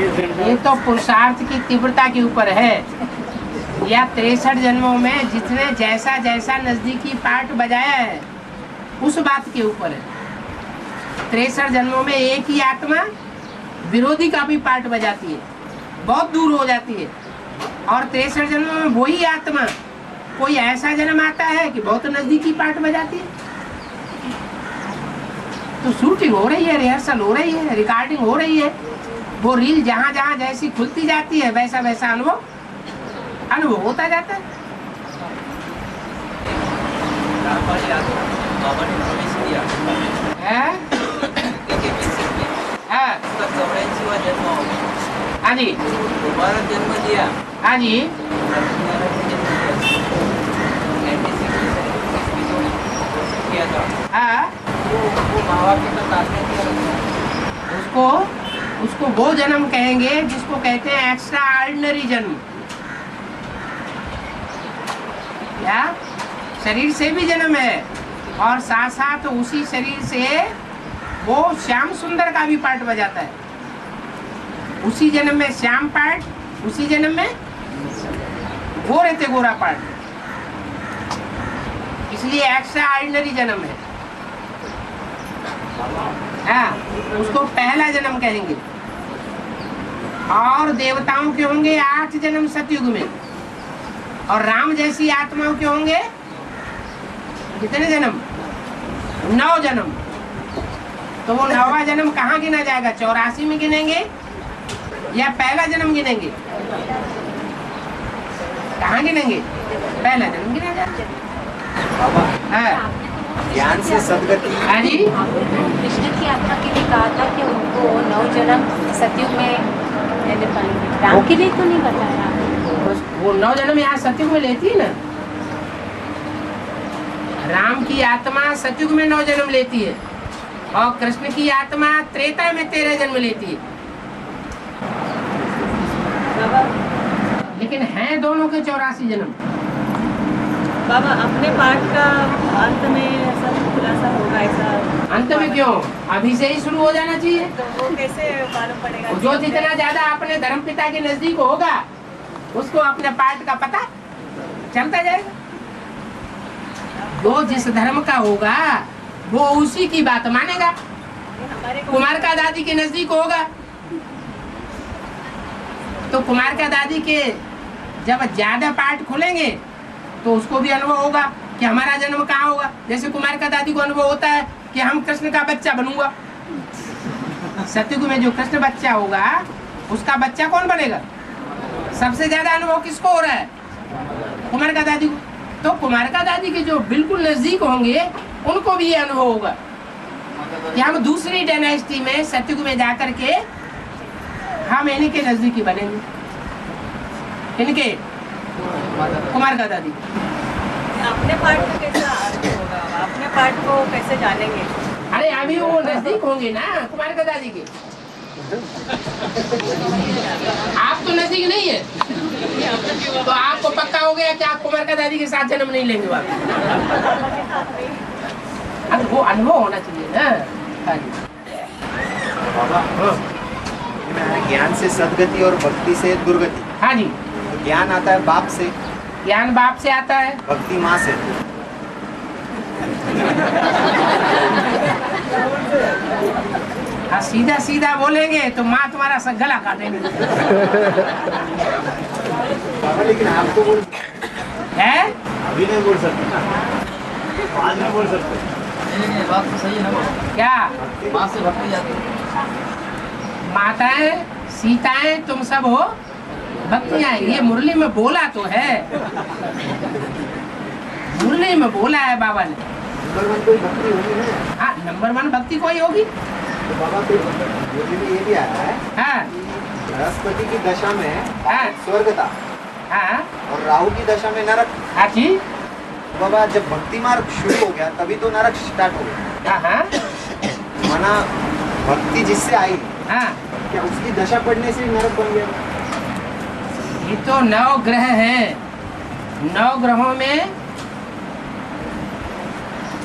ये तो पुरुषार्थ की तीव्रता के ऊपर है, या 63 जन्मों में जिसने जैसा जैसा नजदीकी पार्ट बजाया है उस बात के ऊपर है। 63 जन्मों में एक ही आत्मा विरोधी का भी पार्ट बजाती है, बहुत दूर हो जाती है। और 63 जन्मों में वही आत्मा कोई ऐसा जन्म आता है कि बहुत नजदीकी पार्ट बजाती है। तो शूटिंग हो रही है, रिहर्सल हो रही है, रिकॉर्डिंग हो रही है। वो रील जहाँ जहाँ जैसी खुलती जाती है वैसा वैसा अनुभव होता जाता है। हैं? हाँ, हाँ जी, दोबारा जन्म दिया हाँ जी। हाँ, उसको उसको वो जन्म कहेंगे जिसको कहते हैं एक्स्ट्रा ऑर्डिनरी जन्म। क्या शरीर से भी जन्म है और साथ साथ उसी शरीर से वो श्याम सुंदर का भी पार्ट बजाता है। उसी जन्म में श्याम पार्ट, उसी जन्म में वो रहते गोरा पार्ट, इसलिए एक्स्ट्रा ऑर्डिनरी जन्म है। हाँ, उसको पहला जन्म कहेंगे। और देवताओं के होंगे 8 जन्म सतयुग में, और राम जैसी आत्माओं के होंगे कितने जन्म? 9 जन्म। तो वो 9वां जन्म कहाँ गिना जाएगा? 84 में गिनेंगे या पहला जन्म गिनेंगे? कहाँ गिनेंगे? पहला जन्म गिना जाएगा। हाँ, ज्ञान से सदगति। हाँ जी। कृष्ण की आत्मा के लिए कहा था कि उनको 9 जन्म सतयुग में लेने पाएंगे, राम के लिए तो नहीं बताया। वो 9 जन्म यहाँ सतयुग में लेती है ना। राम की आत्मा सतयुग में 9 जन्म लेती है और कृष्ण की आत्मा त्रेता में 13 जन्म लेती है। लेकिन हैं दोनों के 84 जन्म। बाबा अपने पाठ का अंत में ऐसा खुलासा होगा? ऐसा अंत में क्यों? अभी से ही शुरू हो जाना चाहिए। तो वो कैसे मालूम पड़ेगा? जो जितना ज्यादा अपने धर्मपिता के नजदीक होगा उसको अपने पाठ का पता चलता जाएगा। जो जिस धर्म का होगा वो उसी की बात मानेगा। कुमार का दादी के नजदीक होगा तो कुमार का दादी के जब ज्यादा पाठ खुलेंगे तो उसको भी अनुभव होगा कि हमारा जन्म कहाँ होगा। जैसे कुमार का दादी को अनुभव होता है कि हम कृष्ण का बच्चा बनूंगा। सतयुग में जो कृष्ण बच्चा होगा उसका बच्चा कौन बनेगा? सबसे ज्यादा अनुभव किसको हो रहा है? कुमार का दादी को। तो कुमार का दादी के जो बिल्कुल नजदीक होंगे उनको भी ये अनुभव होगा कि हम दूसरी डायनेस्टी में सतयुग में जाकर के हम इन्हीं के नजदीकी बनेंगे। इनके कुमार का दादी। अपने पाठ को कैसे होगा? अपने पाठ को कैसे जानेंगे? अरे अभी वो नजदीक होंगे ना कुमार का दादी के। आप तो नजदीक नहीं है तो आपको पक्का हो गया कि आप कुमार का दादी के साथ जन्म नहीं लेंगे। अब वो अनुभव होना चाहिए ना। बाबा, ज्ञान से सदगति और भक्ति से दुर्गति। हाँ जी। तो ज्ञान आता है बाप से, ज्ञान बाप से आता है, भक्ति माँ से। हाँ, सीधा सीधा बोलेंगे तो माँ तुम्हारा सब गला काटेंगे। बाबा लेकिन आप तो बोल है? अभी नहीं बोल सकते ना, आज नहीं बोल सकते। बात तो सही है ना। क्या? माँ से भक्ति जाती है। माताएं सीताएं तुम सब हो भक्तियां। ये मुरली में बोला तो है, मुरली में बोला है बाबा ने। नंबर 1 कोई भक्ति होगी ना। हाँ, नंबर 1 भक्ति कोई होगी। तो बाबा कोई मुरली में ये भी आया है। हाँ बृहस्पति की दशा में हाँ स्वर्ग था हाँ और राहु की दशा में नरक। हाँ जी। बाबा जब भक्ति मार्ग शुरू हो गया तभी तो नरक स्टार्ट हो गया। हाँ हाँ माना भक्ति जिससे आई, हाँ, क्या उसकी दशा पड़ने से ही नरक बन गया? ये तो 9 ग्रह हैं। 9 ग्रहों में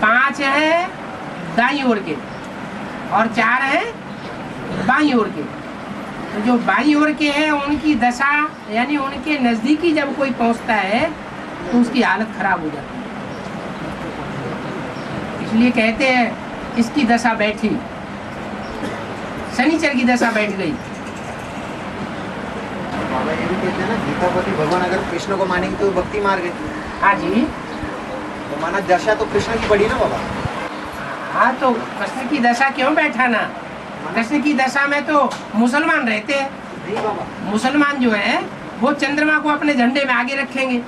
5 हैं दाईं ओर के और 4 हैं बाईं ओर के। तो जो बाईं ओर के हैं उनकी दशा यानी उनके नजदीकी जब कोई पहुंचता है तो उसकी हालत खराब हो जाती है। इसलिए कहते हैं इसकी दशा बैठी, शनिचर की दशा बैठ गई। बाबा ये भी कहते हैं ना, गीतापति भगवान अगर कृष्ण को मानेंगे तो भक्ति मार्ग है। हाँ जी। तो माना दशा तो कृष्ण की पड़ी ना बाबा। हाँ, तो कृष्ण की दशा क्यों बैठाना? कृष्ण की दशा में तो मुसलमान रहते हैं। नहीं बाबा, मुसलमान जो है वो चंद्रमा को अपने झंडे में आगे रखेंगे।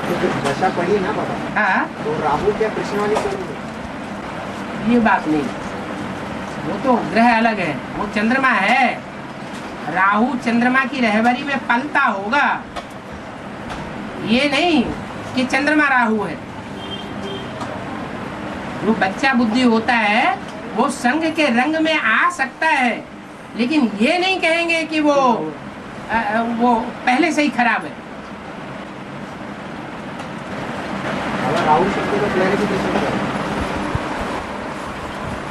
तो जब दशा पड़ी ना बाबा, हाँ, तो राहु क्या कृष्ण वाली करेंगे? ये बात नहीं, वो तो ग्रह अलग है, वो चंद्रमा है। राहु चंद्रमा की रहबरी में पलता होगा, ये नहीं कि चंद्रमा राहु है। जो बच्चा बुद्धि होता है वो संग के रंग में आ सकता है, लेकिन ये नहीं कहेंगे कि वो पहले से ही खराब है। राहु शब्द का क्लैरिफिकेशन क्या है?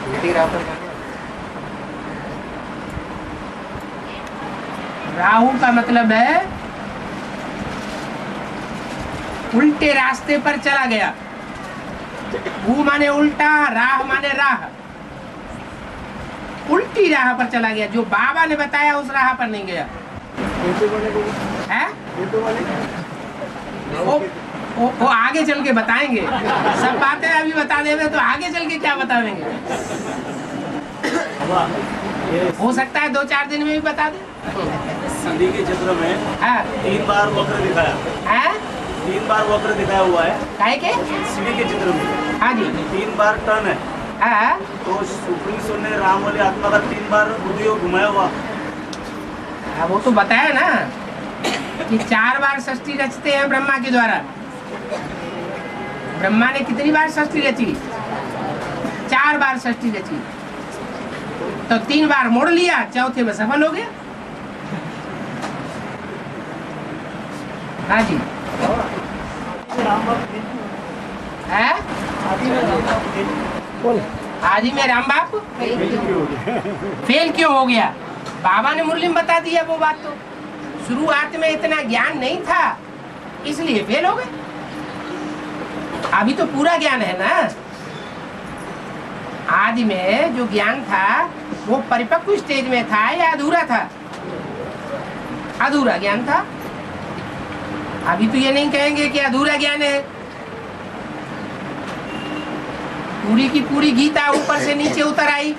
उल्टी राह पर जाने राहु का मतलब है उल्टे रास्ते पर चला गया। वो माने उल्टा, राह माने राह, उल्टी राह पर चला गया। जो बाबा ने बताया उस राह पर नहीं गया है। वो आगे चल के बताएंगे, सब बातें अभी बता देंगे तो आगे चल के क्या बताएंगे। हो सकता है 2-4 दिन में भी बता दे। संधि के चित्र में 3 बार वक्र दिखाया है, 3 बार वक्र दिखाया हुआ है। काहे के? सीढ़ी के चित्र में। हाँ जी। 3 बार टर्न है। हाँ। तो सुप्रीम ने राम वाली आत्मा का 3 बार बुद्धि को घुमाया हुआ। वो तो बताया ना कि 4 बार सृष्टि रचते हैं ब्रह्मा के द्वारा। ब्रह्मा ने कितनी बार सृष्टि रची? 4 बार सृष्टि रची, तो 3 बार मोड़ लिया, चौथे में सफल हो गया। हाँ जी। है आदि में राम बाप फेल क्यों हो गया? बाबा ने मुरली में बता दिया वो बात। तो शुरुआत में इतना ज्ञान नहीं था, इसलिए फेल हो गए। अभी तो पूरा ज्ञान है ना। आदि में जो ज्ञान था वो परिपक्व स्टेज में था या अधूरा था? अधूरा ज्ञान था। अभी तो ये नहीं कहेंगे कि अधूरा ज्ञान है। पूरी की पूरी गीता ऊपर से नीचे उतर आई।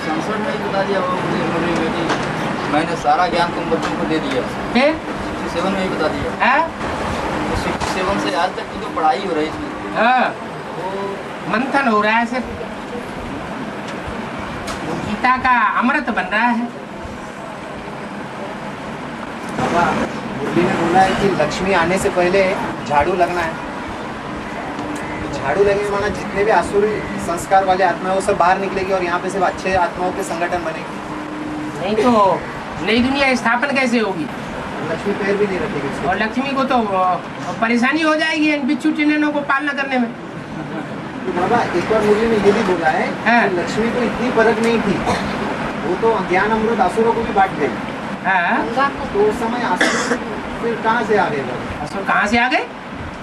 संसद में बता दिया मुझे मैंने सारा ज्ञान तुम बच्चों को दे दिया। 67 में ही बता दिया। 67 से आज तक की जो पढ़ाई हो रही थी, हाँ, मंथन हो रहा है, सिर्फ गीता का अमृत बन रहा है। मुरली ने बोला है कि लक्ष्मी आने से पहले झाड़ू लगना है। झाड़ू लगेंगे माना जितने भी आसुरी संस्कार वाले आत्मा है वो सब बाहर निकलेगी और यहाँ पे सिर्फ अच्छे आत्माओं के संगठन बनेंगे। नहीं तो नई दुनिया स्थापन कैसे होगी? लक्ष्मी पैर भी नहीं रखेगी और लक्ष्मी को तो परेशानी हो जाएगी बिच्छू टिन्नों को पालना करने में। तो बाबा एक बार मुरली ने ये भी बोला है कि लक्ष्मी को इतनी परख नहीं थी, वो तो ज्ञान अमृत असुरों को भी बांट गई। तो उस समय असुर फिर कहाँ से आ गए? असुर कहाँ से आ गए?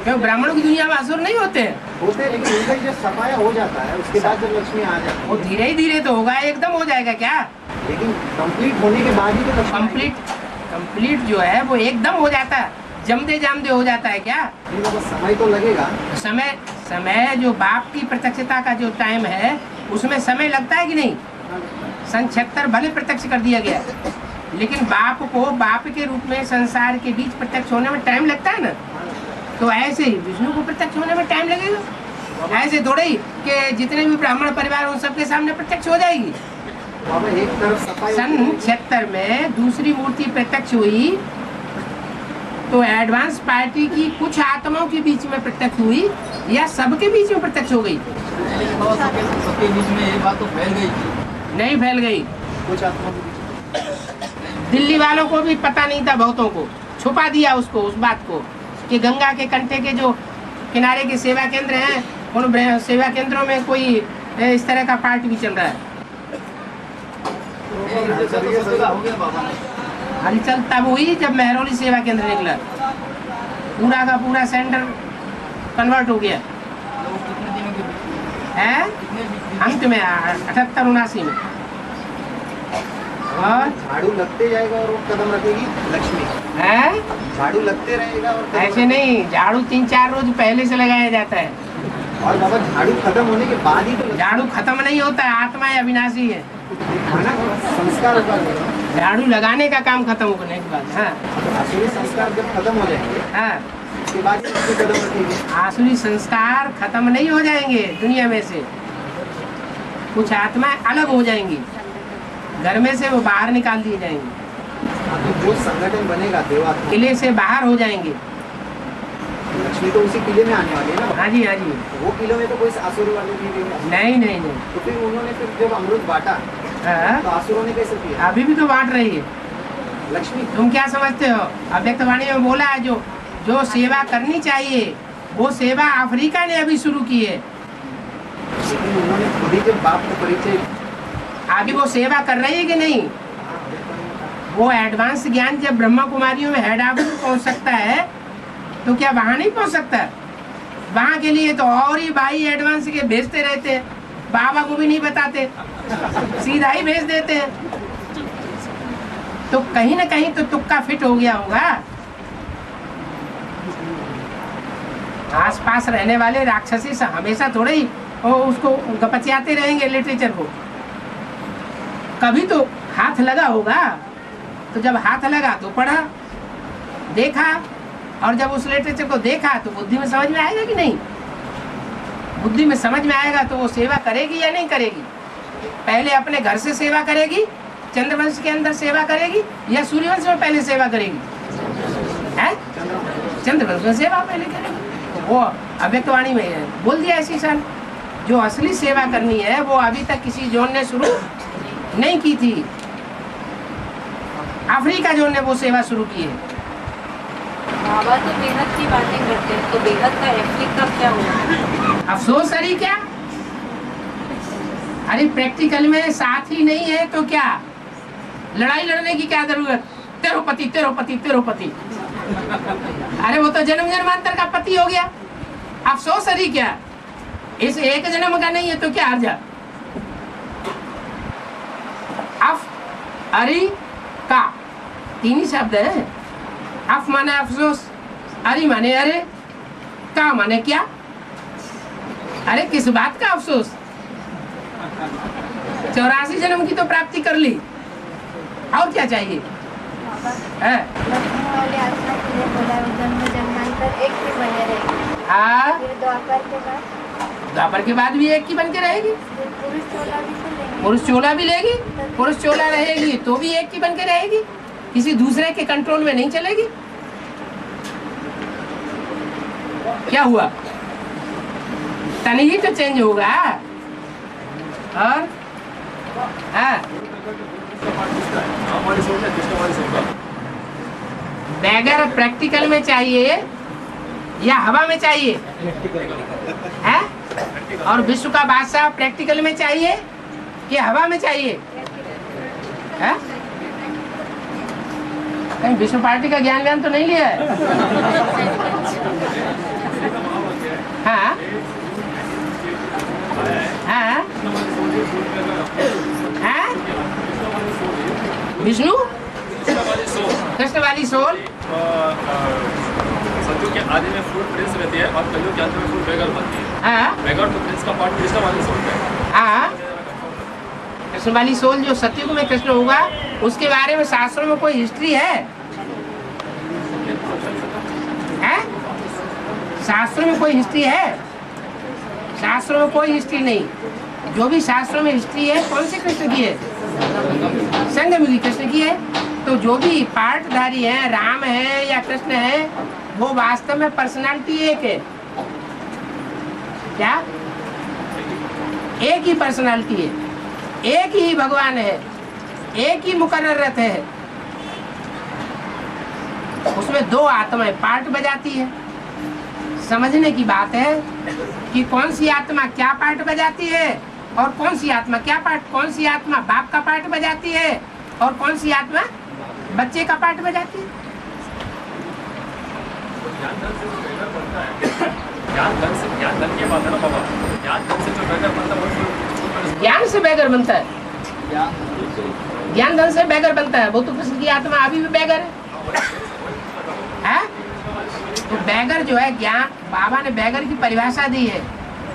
क्यों ब्राह्मणों की दुनिया में असुर नहीं होते? होते, लेकिन उनका जब सफाया हो जाता है उसके बाद जब लक्ष्मी आ जाती है वो धीरे ही धीरे तो होगा, एकदम हो जाएगा क्या? लेकिन कंप्लीट होने के बाद ही तो कंप्लीट जो है वो एकदम हो जाता है, जमदे जामदे हो जाता है क्या? समय तो लगेगा। समय जो बाप की प्रत्यक्षता का जो टाइम है उसमें समय लगता है कि नहीं? सन 76 भले प्रत्यक्ष कर दिया गया, लेकिन बाप को बाप के रूप में संसार के बीच प्रत्यक्ष होने में टाइम लगता है ना। तो ऐसे ही विष्णु को प्रत्यक्ष होने में टाइम लगेगा। ऐसे थोड़े ही कि जितने भी ब्राह्मण परिवार उन सबके सामने प्रत्यक्ष हो जाएगी। सन 76 में दूसरी मूर्ति प्रत्यक्ष हुई तो एडवांस पार्टी की कुछ आत्माओं के बीच में प्रत्यक्ष हुई या सबके बीच में प्रत्यक्ष हो गई? सबके बीच में ये बात तो फैल गई। नहीं फैल गई। कुछ आत्माओं दिल्ली वालों को भी पता नहीं था, बहुतों को छुपा दिया उसको, उस बात को कि गंगा के कंठे के जो किनारे के सेवा केंद्र हैं उन सेवा केंद्रों में कोई इस तरह का पार्ट भी चल रहा है। हलचल तब हुई जब मेहरौली सेवा केंद्र निकला, पूरा का पूरा सेंटर कन्वर्ट हो गया है अंत में 78-79 में। और झाड़ू लगते जाएगा और वो कदम रखेगी लक्ष्मी है। झाड़ू लगते रहेगा और ऐसे नहीं, झाड़ू 3-4 रोज पहले से लगाया जाता है। और बाबा झाड़ू खत्म होने के बाद ही तो झाड़ू खत्म नहीं होता है, आत्मा अविनाशी है। संस्कार होता है, झाड़ू लगाने का काम खत्म होने के बाद। हाँ, आसुरी संस्कार जब खत्म हो जाएंगे, हाँ, उसके बाद कदम रखेगी। आसुरी संस्कार खत्म नहीं हो जाएंगे दुनिया में से। कुछ आत्माएं अलग हो जाएंगी, घर में से वो बाहर निकाल दिए जाएंगे, जो संगठन बनेगा देवात्मा किले से बाहर हो जाएंगे। लक्ष्मी तो उसी किले में आने वाली है ना। हाँ जी, हाँ जी। वो किले में तो कोई आसुर वाले नहीं नहीं नहीं। तो फिर उन्होंने फिर जब अमृत बांटा तो आसुरों ने कैसे किया? अभी भी तो बांट रही है लक्ष्मी। तुम क्या समझते हो? अव्यक्तवाणी में बोला है जो सेवा करनी चाहिए वो सेवा अफ्रीका ने अभी शुरू की है। लेकिन उन्होंने खुद ही जब बाप का परिचय, अभी वो सेवा कर रही है कि नहीं? वो एडवांस ज्ञान जब ब्रह्मा कुमारियों में हेड ऑफिस पहुंच सकता है तो क्या वहां नहीं पहुंच सकता? वहां के लिए तो और ही भाई एडवांस के भेजते रहते हैं, बाबा को भी नहीं बताते, सीधा ही भेज देते हैं। तो कहीं ना कहीं तो तुक्का फिट हो गया होगा। आसपास रहने वाले राक्षसी से हमेशा थोड़े ही उसको गपचियाते रहेंगे लिटरेचर को, कभी तो हाथ लगा होगा। तो जब हाथ लगा तो पढ़ा, देखा, और जब उस लिटरेचर को देखा तो बुद्धि में समझ में आएगा कि नहीं? बुद्धि में समझ में आएगा तो वो सेवा करेगी या नहीं करेगी? पहले अपने घर से सेवा करेगी, चंद्रवंश के अंदर सेवा करेगी, या सूर्यवंश में पहले सेवा करेगी? है चंद्रवंश में सेवा पहले करेगी। वो अव्यक्तवाणी में बोल दिया ऐसी साल, जो असली सेवा करनी है वो अभी तक किसी जोन ने शुरू नहीं की थी। अफ्रीका जोन ने वो सेवा शुरू की है। बाबा तो बेहद की बातें करते हैं, तो बेहद का इफेक्ट का क्या हुआ? अफसोस अरे क्या? अरे प्रैक्टिकल में साथ ही नहीं है तो क्या? लड़ाई लड़ने की क्या जरूरत? तेरो पति तेरो पति तेरो पति। अरे वो तो जन्म जन्मांतर का पति हो गया। अफसोस अरे क्या? इस एक जन्म का नहीं है तो क्या अर्जा? अफ अरे का तीन ही शब्द है। अफ माने अफसोस, अरे माने अरे, का माने क्या? अरे किस बात का अफसोस? 84 जन्म की तो प्राप्ति कर ली, और क्या चाहिए? है हाँ, द्वापर के बाद भी एक की बन के रहेगी। पुरुष चोला भी लेगी, पुरुष चोला रहेगी तो भी एक की बन के रहेगी, किसी दूसरे के कंट्रोल में नहीं चलेगी। क्या हुआ? तन ही तो चेंज होगा। और हाँ, बैगर प्रैक्टिकल में चाहिए या हवा में चाहिए? है? और विश्व का बादशाह प्रैक्टिकल में चाहिए कि हवा में चाहिए? है? कहीं विश्व पार्टी का ज्ञान तो नहीं लिया है? हाँ हाँ हाँ, विष्णु कृष्ण वाली सोल सत्युग के आदि में फ्रूट प्रिंस रहती है और कलयुग के अंत में फ्रूट बेगर बनती है। हाँ, बेगर तो प्रिंस का पार्ट कृष्ण वाली सोल है। हाँ, कृष्ण वाली सोल जो सत्युग में कृष्ण होगा उसके बारे में शास्त्रों में कोई हिस्ट्री है? हैं? शास्त्रों में कोई हिस्ट्री है? शास्त्रों में कोई हिस्ट्री नहीं। जो भी शास्त्रों में हिस्ट्री है कौन से कृष्ण की है? संगम कृष्ण की है। तो जो भी पार्टधारी है, राम है या कृष्ण है, वो वास्तव में पर्सनालिटी एक है। क्या? एक ही पर्सनालिटी है, एक ही भगवान है, एक ही मुकर्रर रथ है। उसमें दो आत्माएं पार्ट बजाती है। समझने की बात है कि कौन सी आत्मा क्या पार्ट बजाती है और कौन सी आत्मा क्या पार्ट, कौन सी आत्मा बाप का पार्ट बजाती है और कौन सी आत्मा बच्चे का पार्ट बजाती है। ज्ञान धन के बाद है ना बाबा, ज्ञान धन से जो बेगर बनता है, ज्ञान से बेगर बनता है। ज्ञान धन से बेगर बनता है। वो तो कृष्ण की आत्मा अभी भी बेगर है। तो बेगर जो है ज्ञान, बाबा ने बेगर की परिभाषा दी है।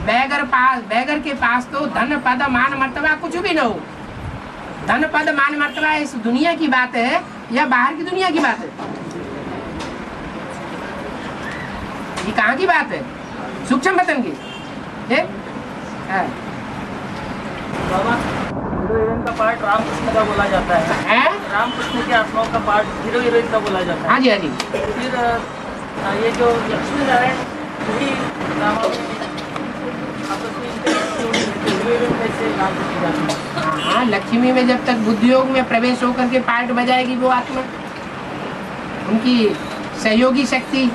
बेगर के पास तो धन पद मान मर्तबा कुछ भी न हो। धन पद मान मर्तबा इस दुनिया की बात है या बाहर की दुनिया की बात है? ये कहाँ की बात है? सूक्ष्म वतन की है? का पार्ट रामकृष्ण का बोला जाता है। रामकृष्ण की आत्माओं का पार्ट हीरो हीरोइन का बोला जाता है। हाँ जी, हाँ जी। फिर ये जो लक्ष्मी नारायण भी रामायण आपस में हीरो हीरोइन कैसे काम की जाती है। हाँ, लक्ष्मी में जब तक बुद्धि योग में प्रवेश होकर के पार्ट बजाएगी वो आत्मा, उनकी सहयोगी शक्ति,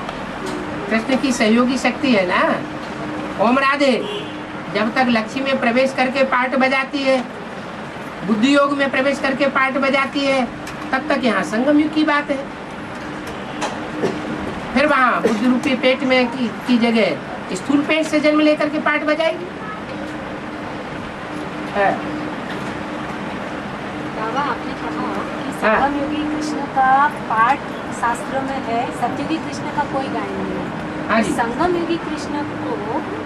कृष्ण की सहयोगी शक्ति है ना। ओम राधे जब तक लक्ष्मी में प्रवेश करके पार्ट बजाती है, बुद्धि योग में प्रवेश करके पार्ट बजाती है, तब तक यहाँ संगम युग की बात है। फिर वहाँ बुद्धि रूपी पेट में की जगह स्थूल पेट से जन्म लेकर के पार्ट बजाएगी। बाबा आपने कहा कि संगम योगी कृष्ण का पाठ शास्त्रों में है, सत्ययुगी कृष्ण का कोई गायन नहीं है। संगम योगी कृष्ण को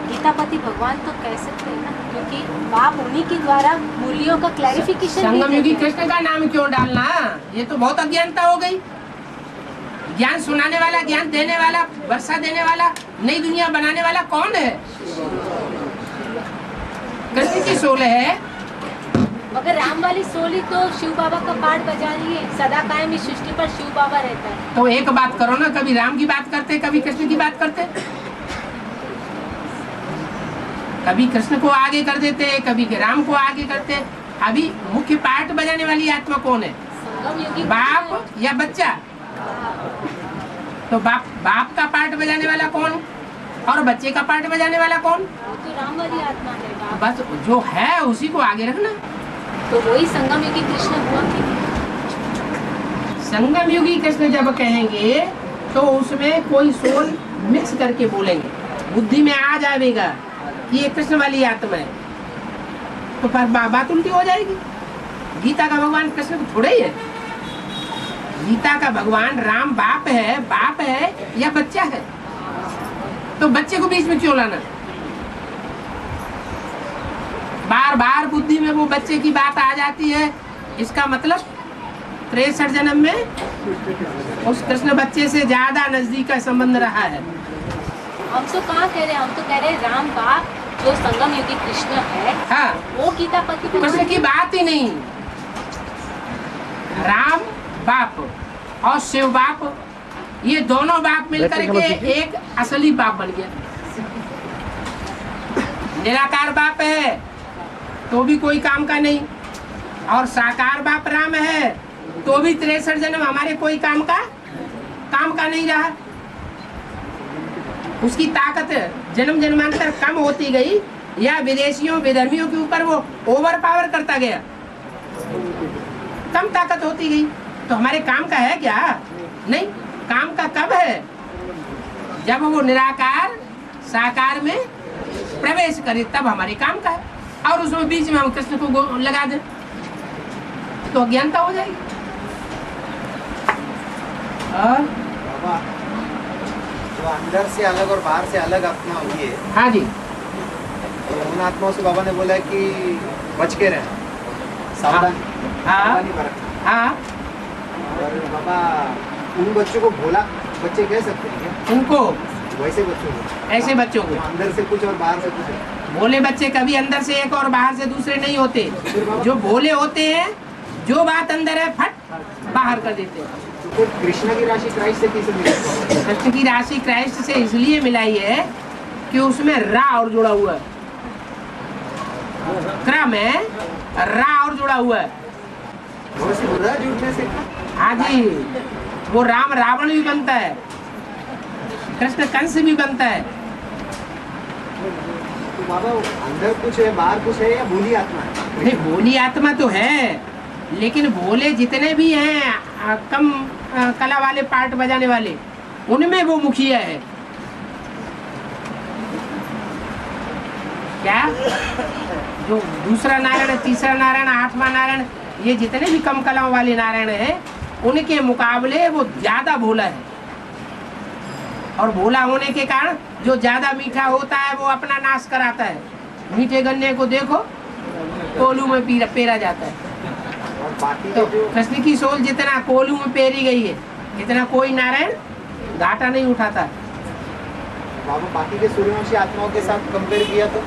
गीतापति भगवान तो कह सकते हैं ना, क्योंकि बाप उन्हीं के द्वारा मूल्यों का क्लैरिफिकेशन। संगम योगी कृष्ण का नाम क्यों डालना, ये तो बहुत अज्ञानता हो गई। ज्ञान सुनाने वाला, ज्ञान देने वाला, वर्षा देने वाला, नई दुनिया बनाने वाला कौन है? कृष्ण की सोल है। मगर राम वाली सोली तो शिव बाबा का पाठ बजा रही है, सदा कायम इस सृष्टि पर शिव बाबा रहता है। तो एक बात करो ना, कभी राम की बात करते, कभी कृष्ण की बात करते, कभी कृष्ण को आगे कर देते, कभी राम को आगे करते। अभी मुख्य पाठ बजाने वाली आत्मा कौन है? बाप या बच्चा? तो बाप का पाठ बजाने वाला कौन और बच्चे का पाठ बजाने वाला कौन? तो राम वाली आत्मा है। बस जो है उसी को आगे रखना। तो वही संगम योगी कृष्ण हुआ कि संगम योगी कृष्ण जब कहेंगे तो उसमें कोई सोल मिक्स करके बोलेंगे, बुद्धि में आ जाएगा कि ये कृष्ण वाली आत्मा है, तो फिर बात उल्टी हो जाएगी। गीता का भगवान कृष्ण तो थोड़ा ही है। गीता का भगवान राम बाप है या बच्चा है? तो बच्चे को बीच में क्यों लाना? बार बार बुद्धि में वो बच्चे की बात आ जाती है। इसका मतलब 63 जन्म में उस कृष्ण बच्चे से ज्यादा नजदीक का संबंध रहा है। हम तो कहाँ कह रहे हैं, हम तो कह रहे हैं राम बाप जो संगम योगी कृष्ण है। हाँ, वो गीतापति कृष्ण की बात ही नहीं। राम बाप और शिव बाप, ये दोनों बाप मिलकर के एक असली बाप बन गया। निराकार बाप है तो भी कोई काम का नहीं, और साकार बाप राम है तो भी 63 जन्म हमारे कोई काम का नहीं रहा। उसकी ताकत जन्म जन्मांतर कम होती गई या विदेशियों विधर्मियों के ऊपर वो ओवर पावर करता गया, कम ताकत होती गई। तो हमारे काम का है क्या? नहीं। काम का कब है? जब वो निराकार साकार में प्रवेश करे, तब हमारे काम का है। और उसमें बीच में हम कृष्ण को लगा दें तो अज्ञानता हो जाएगी। और जो अंदर से अलग और बाहर से अलग आत्मा हुई है, हाँ जी, तो उन आत्माओं से बाबा ने बोला है कि बच के रहना, सावधानी बरतना। हाँ, और बाबा उन बच्चों को भोला बच्चे कह सकते हैं क्या? उनको वैसे बच्चों को, ऐसे बच्चों को अंदर से कुछ और बाहर से कुछ। भोले बच्चे कभी अंदर से एक और बाहर से दूसरे नहीं होते। जो भोले होते हैं, जो बात अंदर है फट बाहर कर देते हैं। तो कृष्ण की राशि क्राइस्ट से कैसे मिली? कृष्ण की राशि क्राइस्ट से इसलिए मिलाई है कि उसमें रा और जुड़ा हुआ है। क्रम है, रा और जुड़ा हुआ है। जुड़ने से हाँ जी, वो राम रावण भी बनता है, कृष्ण कंस भी बनता है। तो बाबा अंदर कुछ है बाहर कुछ है या भोली आत्मा है? नहीं, भोली आत्मा तो है, लेकिन भोले जितने भी हैं कम कला वाले पार्ट बजाने वाले, उनमें वो मुखिया है। क्या जो दूसरा नारायण, तीसरा नारायण, आठवां नारायण, ये जितने भी कम कलाओं वाले नारायण हैं, उनके मुकाबले वो ज्यादा भोला है। और भोला होने के कारण जो ज्यादा मीठा होता है वो अपना नाश कराता है। मीठे गन्ने को देखो कोलू में पेरा जाता है। तो कृष्ण की सोल जितना कोलू में पेरी गई है, इतना कोई नारायण घाटा नहीं उठाता। बाबा बाकी के सूर्यवंशी आत्माओं के साथ कंपेयर किया तो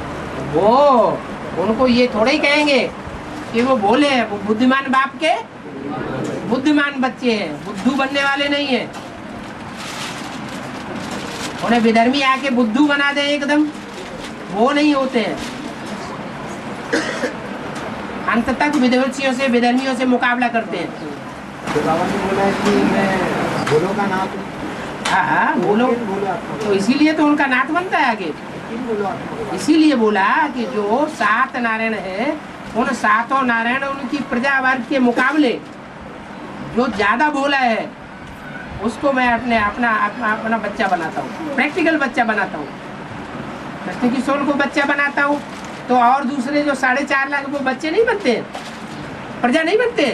वो उनको ये थोड़े ही कहेंगे कि वो भोले हैं, वो बुद्धिमान बाप के बुद्धिमान बच्चे हैं, बुद्धू बनने वाले नहीं है। उन्हें विधर्मी आके बुद्धू बना दे एकदम, वो नहीं होते हैं। अंत तक विधर्मियों से विधर्मियों से मुकाबला करते हैं। तो बाबा ने बोला है कि मैं भोलों का नाथ हूँ। हाँ बोलो, तो इसीलिए तो उनका नाथ बनता है आगे। इसीलिए बोला कि जो 7 नारायण है, उन 7 नारायण उनकी प्रजा वर्ग के मुकाबले जो ज्यादा भोला है उसको मैं अपना बच्चा बनाता हूँ, प्रैक्टिकल बच्चा बनाता हूँ। कृष्ण की सोल को बच्चा बनाता हूँ, तो और दूसरे जो 4.5 लाख वो बच्चे नहीं बनते, प्रजा नहीं बनते,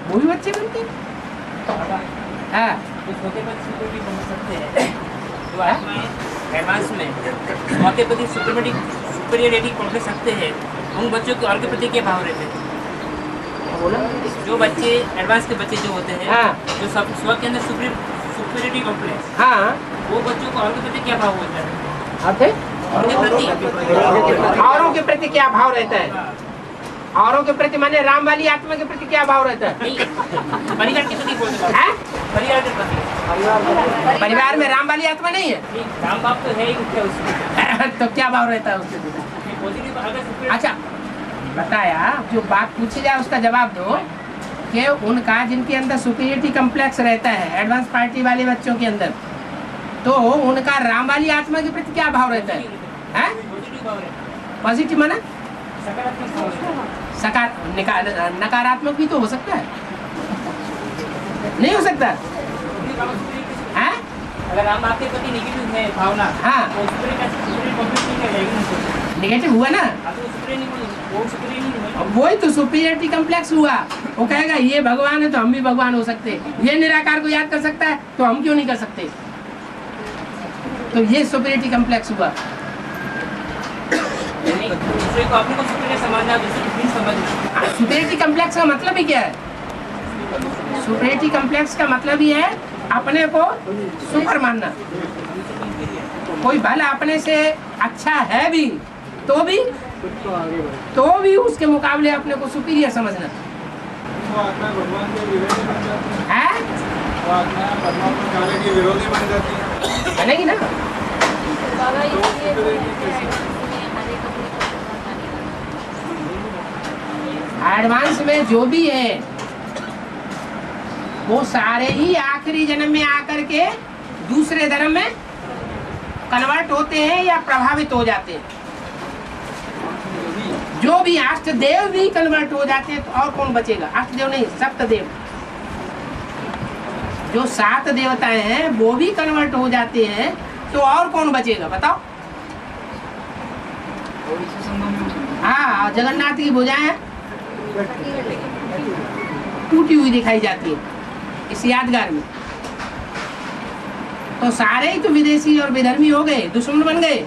वो भी बच्चे बनते हैं। हाँ छोटे बच्चे भी बन सकते हैं जो एडवांस में मौके प्रति सुपीरियरिटी कॉम्प्लेक्स रखते हैं, उन बच्चों के और के प्रति क्या भाव रहते हैं? जो बच्चे एडवांस के बच्चे जो होते हैं, जो सब स्व के अंदर सुपीरियरिटी कॉम्प्लेक्स, हाँ वो बच्चों को और के प्रति क्या भाव होता है? औरों के प्रति क्या भाव रहता है? औरों के प्रति माने राम वाली आत्मा के प्रति क्या भाव रहता है? परिवार के प्रति बोलते हैं, परिवार के प्रति। परिवार में राम वाली आत्मा नहीं है? राम बाप तो है ही उसमें। तो क्या भाव रहता है उसके प्रति? अच्छा बताया, जो बात पूछी जाए उसका जवाब दो कि उनका जिनके अंदर सुपीरियरिटी कम्प्लेक्स रहता है एडवांस पार्टी वाले बच्चों के अंदर, तो उनका राम वाली आत्मा के प्रति क्या भाव रहता है? पॉजिटिव माना नकारात्मक भी तो हो सकता है, नहीं हो सकता? है अगर राम बाप के प्रति नेगेटिव है भावना, हाँ नेगेटिव हुआ ना, वही तो सुपीरियरिटी कम्प्लेक्स हुआ। वो कहेगा ये भगवान है तो हम भी भगवान हो सकते, ये निराकार को याद कर सकता है तो हम क्यों नहीं कर सकते? तो ये सुपीरियरिटी कम्प्लेक्स हुआ। सुपीरियरिटी कम्प्लेक्स का मतलब ही क्या है? सुपीरियरिटी कम्प्लेक्स का मतलब ही है अपने को सुपर मानना। कोई भला अपने से अच्छा है भी तो भी उसके मुकाबले अपने को सुपीरियर समझना है। बनेगी ना? एडवांस में जो भी है वो सारे ही आखिरी जन्म में आकर के दूसरे धर्म में कन्वर्ट होते हैं या प्रभावित हो जाते हैं। जो भी अष्टदेव भी कन्वर्ट हो जाते हैं, तो और कौन बचेगा? अष्टदेव नहीं, सप्तदेव। जो 7 देवताएं हैं वो भी कन्वर्ट हो जाते हैं, तो और कौन बचेगा बताओ? हाँ जगन्नाथ की भुजाएं टूटी हुई दिखाई जाती है इस यादगार में। तो सारे ही तो विदेशी और विधर्मी हो गए, दुश्मन बन गए।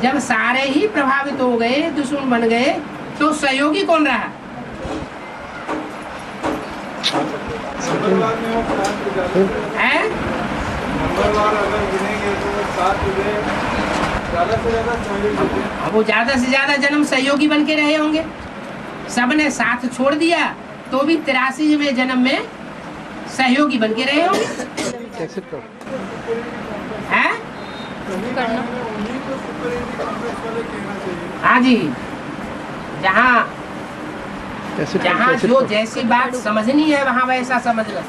जब सारे ही प्रभावित हो गए, दुश्मन बन गए, तो सहयोगी कौन रहा? है? वो ज्यादा से ज्यादा जन्म सहयोगी बन के रहे होंगे। सबने साथ छोड़ दिया तो भी 83वें जन्म में सहयोगी बन के रहे होंगे। हैं? हाँ जी, जहाँ जो जैसी बात समझनी है वहाँ वैसा समझ लो।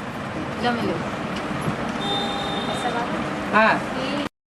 हाँ